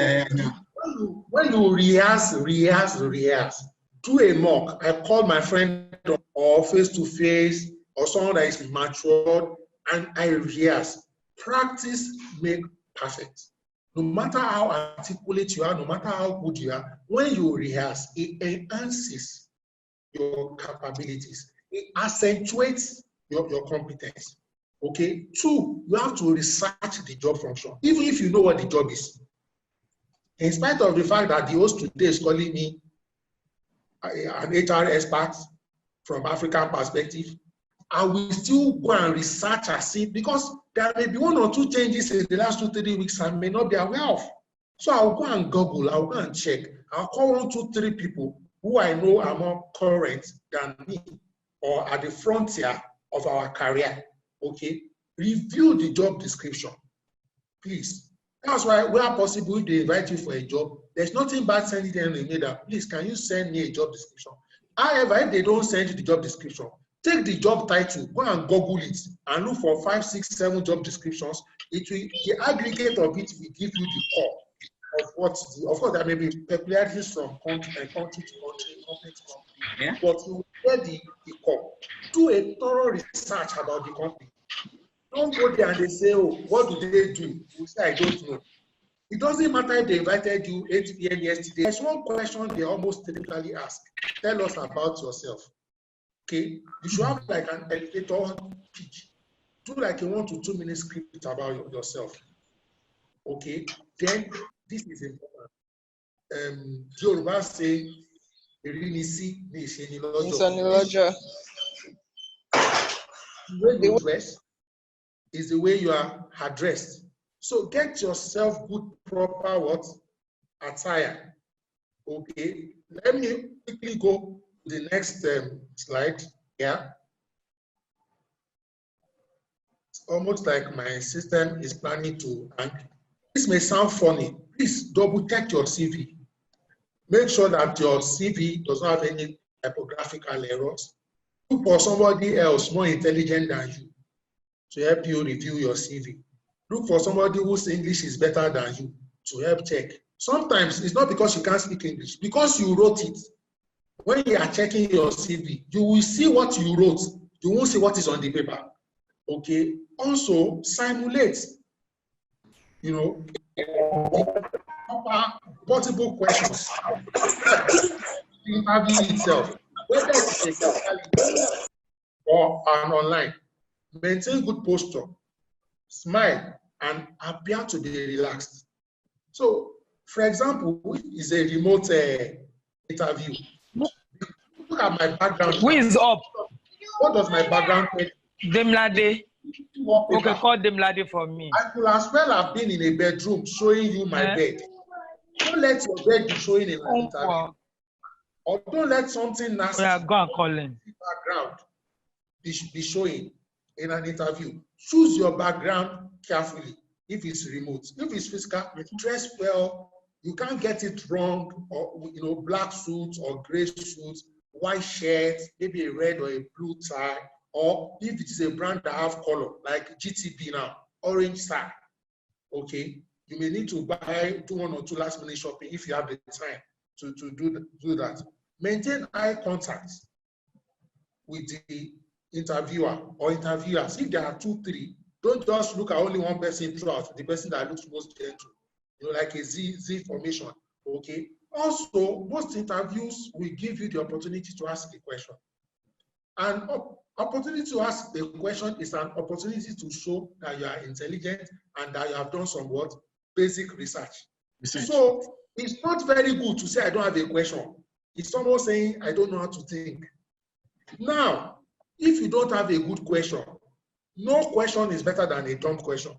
when you rehearse, do a mock. I call my friend or face-to-face or someone that is matured, and I rehearse. Practice make perfect. No matter how articulate you are, no matter how good you are, when you rehearse, it enhances your capabilities. It accentuates your competence. Okay. 2, you have to research the job function, even if you know what the job is. In spite of the fact that the host today is calling me an HR expert from African perspective, I will still go and research and see, because there may be 1 or 2 changes in the last 2-3 weeks I may not be aware of. So I'll go and Google, I'll go and check. I'll call 1, 2, 3 people who I know are more current than me or at the frontier of our career. Okay, review the job description, please. That's why, where possible, if they invite you for a job, there's nothing bad sending them an email that, please, can you send me a job description? However, if they don't send you the job description, take the job title, go and Google it, and look for 5, 6, 7 job descriptions. It will, the aggregate of it will give you the core of what. Of course, there may be peculiarities from country to country, company to company, yeah, but you will get the core. Do a thorough research about the company. Don't go there and they say, oh, what do they do? You say, I don't know. It doesn't matter if they invited you 8 p.m. yesterday. There's one question they almost typically ask. Tell us about yourself. Okay? You should have like an elevator pitch. Do like a 1 to 2 minute script about yourself. Okay? Then, this is important. Yoruba say, the way you dress is the way you are addressed. So get yourself good, proper what? Attire. Okay. Let me quickly go to the next slide. Yeah. It's almost like my system is planning to hang. This may sound funny. Please double check your CV. Make sure that your CV does not have any typographical errors. Look for somebody else more intelligent than you to help you review your CV. Look for somebody whose English is better than you to help check. Sometimes it's not because you can't speak English, because you wrote it. When you are checking your CV, you will see what you wrote. You won't see what is on the paper. Okay. Also, simulate. You know, multiple questions. The interview itself, whether it's a or an online, maintain good posture, smile, and appear to be relaxed. So, for example, is a remote interview. Look at my background. Who is up? What does my background say? Demlade. Okay, call Demlade for me. I could as well have been in a bedroom showing you my bed. Don't let your bed be showing in an interview. Or don't let something nasty go and call him. Background be showing in an interview. Choose your background carefully. If it's remote, if it's physical, dress well. You can't get it wrong. Or black suits or gray suits, white shirt, maybe a red or a blue tie. Or if it is a brand that have color, like GTB now, orange tie. Okay, you may need to do 1 or 2 last minute shopping if you have the time to do that. Maintain eye contact with the interviewer or interviewers. If there are 2, 3, don't just look at only one person throughout, the person that looks most gentle, like a Z formation. Okay. Also, most interviews will give you the opportunity to ask a question. And opportunity to ask a question is an opportunity to show that you are intelligent and that you have done some basic research. So it's not very good to say I don't have a question. It's almost saying I don't know how to think. Now, if you don't have a good question, no question is better than a dumb question.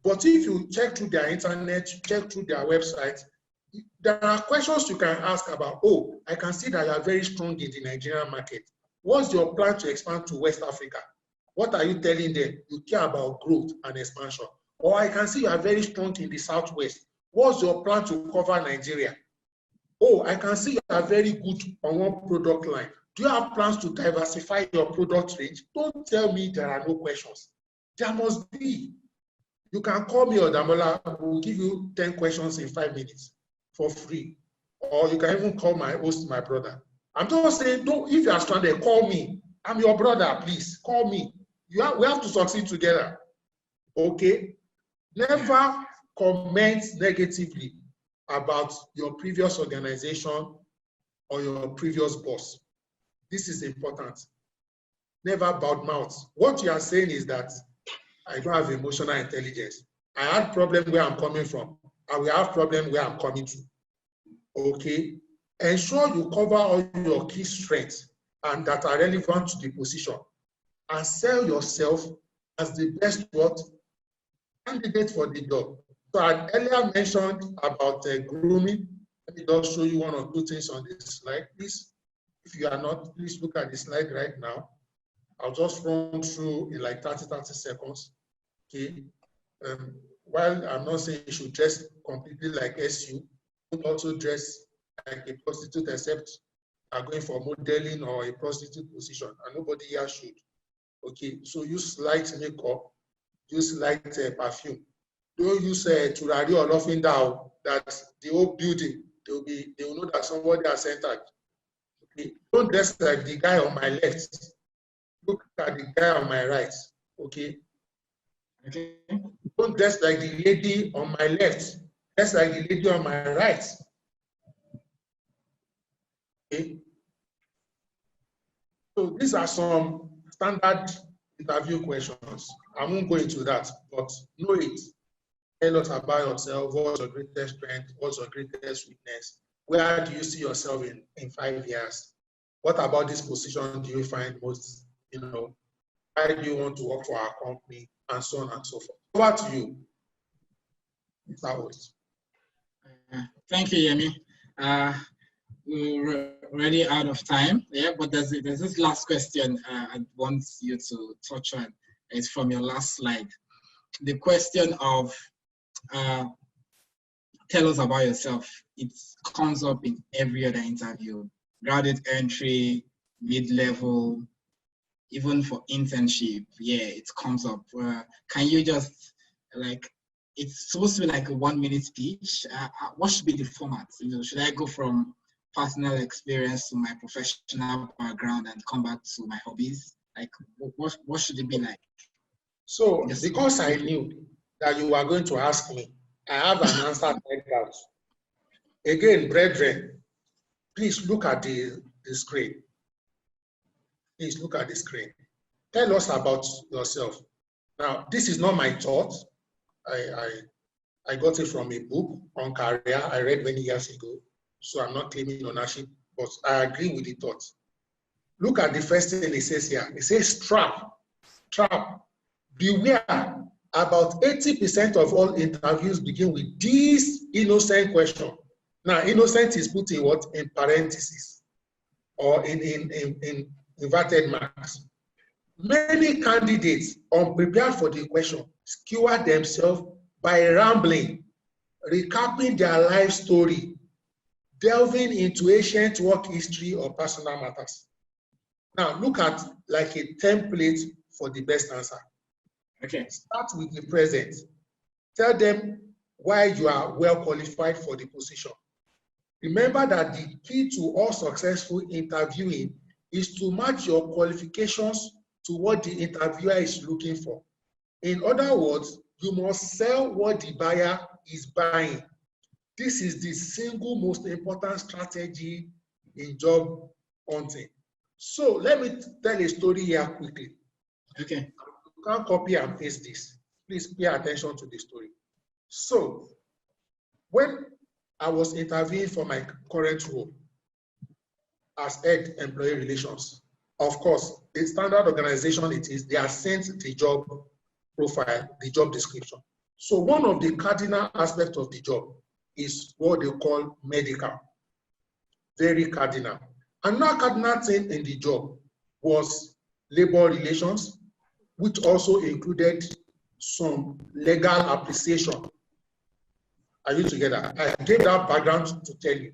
But if you check through their internet, check through their website, there are questions you can ask about, oh, I can see that you are very strong in the Nigerian market. What's your plan to expand to West Africa? What are you telling them? You care about growth and expansion. Or I can see you are very strong in the Southwest. What's your plan to cover Nigeria? Oh, I can see you are very good on one product line. Do you have plans to diversify your product range? Don't tell me there are no questions. There must be. You can call me or Damola. We'll give you 10 questions in 5 minutes for free. Or you can even call my host, my brother. I'm just saying, don't, if you are stranded, call me. I'm your brother, please. Call me. We have to succeed together. Okay? Never comment negatively about your previous organization or your previous boss. This is important. never bad mouth. What you are saying is that I don't have emotional intelligence. I had problem where I'm coming from. I will have problem where I'm coming to. Okay? Ensure you cover all your key strengths and that are relevant to the position, and sell yourself as the best candidate for the job. So I earlier mentioned about grooming. Let me just show you one or two things on this slide, please. If you are not, please look at the slide right now. I'll just run through in like 30 seconds. Okay. While I'm not saying you should dress completely like SU, don't also dress like a prostitute except are going for modeling or a prostitute position, and nobody here should. Okay, so use light makeup, use light perfume. Don't use turari or nothing down that the whole building, they will know that somebody has entered. Okay, don't dress like the guy on my left. Look at the guy on my right. Okay. Okay. Don't dress like the lady on my left. Dress like the lady on my right. Okay. So these are some standard interview questions. I won't go into that, but know it. Tell us about yourself. What's your greatest strength? What's your greatest weakness? Where do you see yourself in 5 years? What about this position do you find most, why do you want to work for our company, and so on and so forth. Over to you, Mr. Host. Thank you, Yemi. We're already out of time, yeah, but there's this last question I want you to touch on. It's from your last slide. The question of tell us about yourself. It comes up in every other interview. Graduate entry, mid-level, even for internship, yeah, it comes up. Can you just, it's supposed to be like a 1-minute speech. What should be the format? Should I go from personal experience to my professional background and come back to my hobbies? Like, what should it be like? So, because I knew that you were going to ask me, I have an answer typed out. Again, brethren, please look at the screen. Please look at the screen. Tell us about yourself. Now, this is not my thought. I got it from a book on career I read many years ago. So I'm not claiming ownership, but I agree with the thought. Look at the first thing it says here. It says trap. Beware. About 80% of all interviews begin with this innocent question. Now, innocent is put in what? In parentheses or in inverted marks. Many candidates, unprepared for the question, skewer themselves by rambling, recapping their life story, delving into ancient work history or personal matters. Now, look at like a template for the best answer. Okay. Start with the present. Tell them why you are well qualified for the position. Remember that the key to all successful interviewing is to match your qualifications to what the interviewer is looking for. In other words, you must sell what the buyer is buying. This is the single most important strategy in job hunting. So let me tell a story here quickly. Okay. You can't copy and paste this. Please pay attention to the story. So when I was interviewing for my current role as head employee relations, of course, a standard organization it is, they are sent the job profile, the job description. So one of the cardinal aspects of the job is what they call medical. Very cardinal. Another cardinal thing in the job was labor relations, which also included some legal appreciation. Are you together? I gave that background to tell you.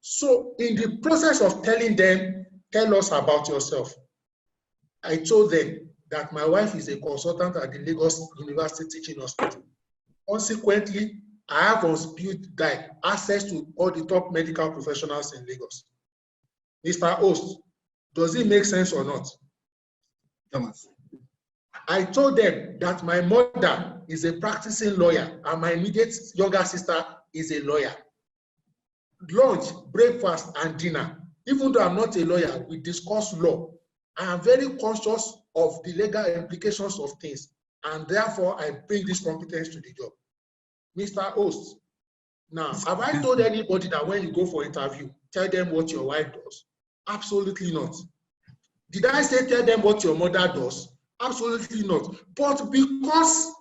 So in the process of telling them, tell us about yourself, I told them that my wife is a consultant at the Lagos University Teaching Hospital. Consequently, I have on speed dial access to all the top medical professionals in Lagos. Mr. Host, does it make sense or not? Thomas. I told them that my mother is a practicing lawyer and my immediate younger sister is a lawyer. Lunch, breakfast, and dinner. Even though I'm not a lawyer, we discuss law. I am very conscious of the legal implications of things, and therefore I bring this competence to the job. Mr. Host, now, have I told anybody that when you go for interview, tell them what your wife does? Absolutely not. Did I say tell them what your mother does? Absolutely not. But because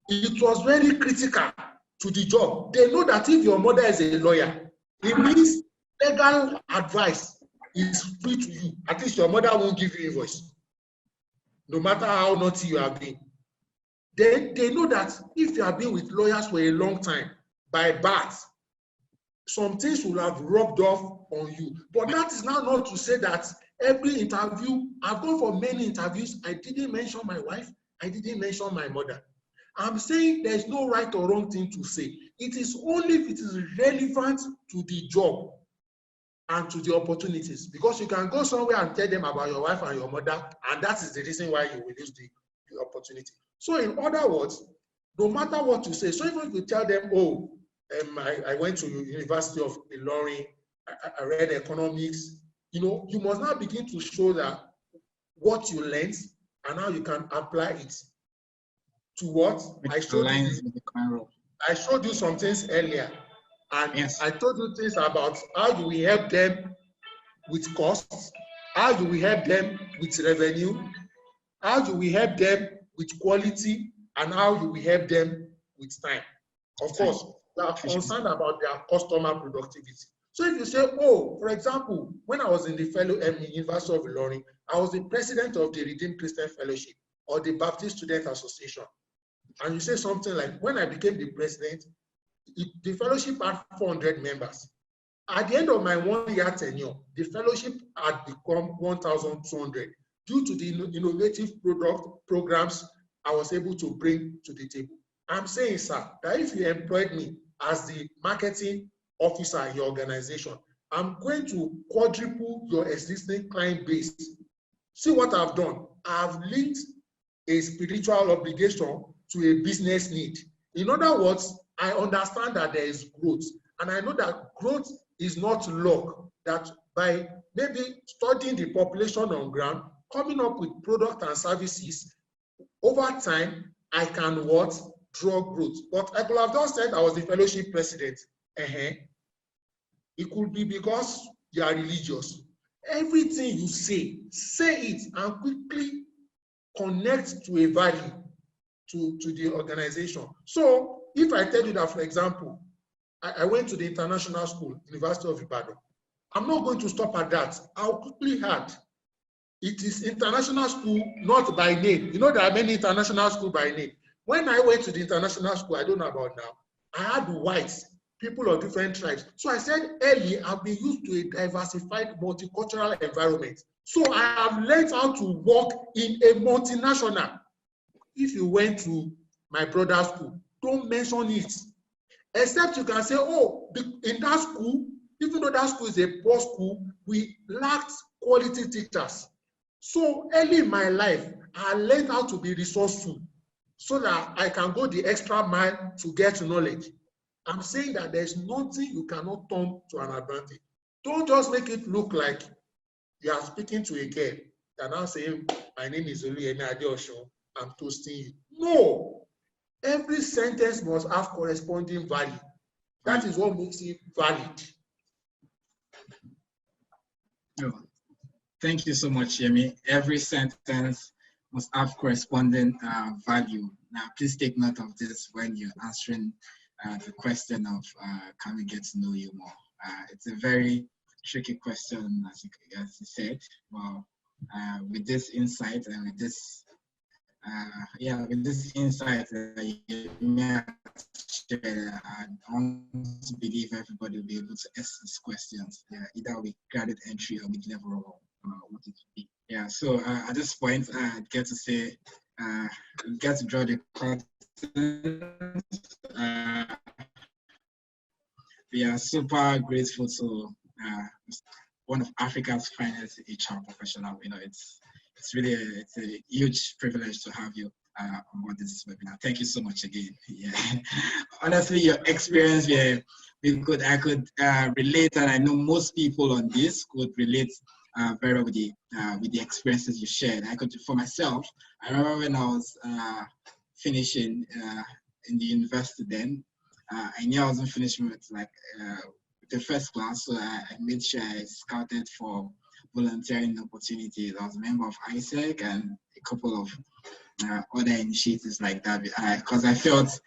it was very critical to the job, they know that if your mother is a lawyer, it means legal advice is free to you. At least your mother won't give you invoice, no matter how naughty you have been. They know that if you have been with lawyers for a long time, by birth, some things will have rubbed off on you. But that is now not to say that every interview, I've gone for many interviews, I didn't mention my wife, I didn't mention my mother. I'm saying there's no right or wrong thing to say. It is only if it is relevant to the job and to the opportunities. Because you can go somewhere and tell them about your wife and your mother, and that is the reason why you will lose the opportunity. So in other words, no matter what you say, so even if you tell them, oh, I went to University of Ilorin, I read economics, you know, you must now begin to show that what you learned and how you can apply it to what I showed you some things earlier, and yes, I told you things about how do we help them with costs, how do we help them with revenue, how do we help them with quality, and how do we help them with time. Of course, we are concerned about their customer productivity. So if you say, oh, for example, when I was in the University of Ilorin, I was the president of the Redeemed Christian Fellowship or the Baptist Student Association. And you say something like, when I became the president, the fellowship had 400 members. At the end of my 1 year tenure, the fellowship had become 1,200 due to the innovative programs I was able to bring to the table. I'm saying, sir, that if you employed me as the marketing officer in your organization, I'm going to quadruple your existing client base. See what I've done? I've linked a spiritual obligation to a business need. In other words, I understand that there is growth, and I know that growth is not luck, that by maybe studying the population on ground, coming up with products and services, over time, I can what? Draw growth. But I could have just said I was the fellowship president. It could be because you are religious. Everything you say it and quickly connect to a value to the organization. So if I tell you that, for example, I went to the international school, University of Ibadan, I'm not going to stop at that. I'll quickly add, it is international school, not by name. You know, there are many international schools by name. When I went to the international school, I don't know about now, I had whites, people of different tribes. So I said early, I've been used to a diversified multicultural environment. So I have learned how to work in a multinational. If you went to my brother's school, don't mention it. Except you can say, oh, in that school, even though that school is a poor school, we lacked quality teachers. So early in my life, I learned how to be resourceful so that I can go the extra mile to get knowledge. I'm saying that there's nothing you cannot turn to an advantage. Don't just make it look like you are speaking to a girl. You're now saying, my name is Oluyemi Adeosun, I'm toasting you. No. Every sentence must have corresponding value. That is what makes it valid. Oh, thank you so much, Yemi. Every sentence must have corresponding value. Now, please take note of this when you're answering the question of can we get to know you more? It's a very tricky question, as you said. Well, with this insight and with this insight you may have shared, I don't believe everybody will be able to ask these questions. Either with graded entry or mid-level or what it would be. Yeah. So at this point, I get to say, get to draw the curtain. We are super grateful to one of Africa's finest HR professional. You know, it's really a huge privilege to have you on board this webinar. Thank you so much again. Yeah. Honestly, your experience, I could relate, and I know most people on this could relate very well with the experiences you shared. For myself, I remember when I was finishing in the university then, I knew I wasn't finishing with the first class, so I made sure I scouted for volunteering opportunities. I was a member of YEC and a couple of other initiatives like that, because I felt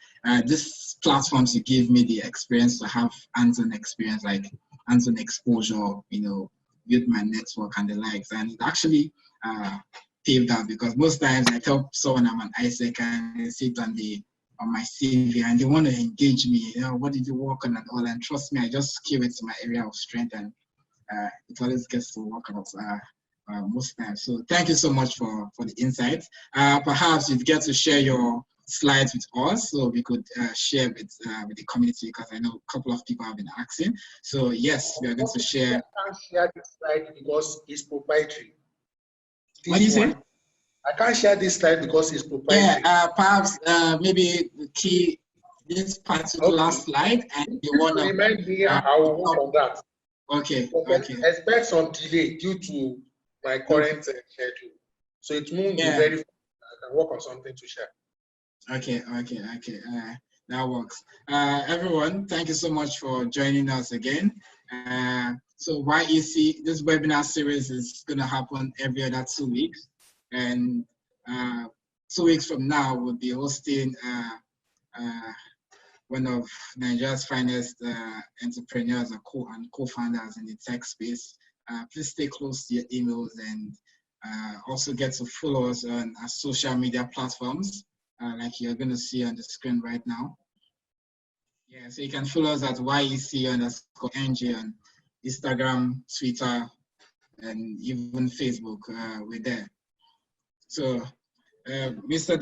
these platforms you give me the experience to have hands-on experience, like hands-on exposure, build my network and the likes, and it actually paved out, because most times I tell someone I'm an YEC and they sit on my CV and they want to engage me, what did you work on and all, and trust me, I just skew it to my area of strength, and it always gets to work out most times. So thank you so much for the insights. Perhaps you'd get to share your slides with us so we could share with the community, because I know a couple of people have been asking. So yes, we are going to share. I can't share this slide because it's proprietary. What do you say? I can't share this slide because it's proprietary. Yeah, perhaps maybe the key this particular slide, and you want to remind me. I will work on that. Okay. Okay. Expect some delay due to my current schedule, so it won't be very. I can work on something to share. Okay. That works. Everyone, thank you so much for joining us again. So YEC, this webinar series is going to happen every other 2 weeks, and 2 weeks from now we'll be hosting one of Nigeria's finest entrepreneurs and co-founders in the tech space. Please stay close to your emails, and also get to follow us on our social media platforms, like you're going to see on the screen right now. Yeah, so you can follow us at YEC_NG on Instagram, Twitter, and even Facebook. We're there. So, Mr.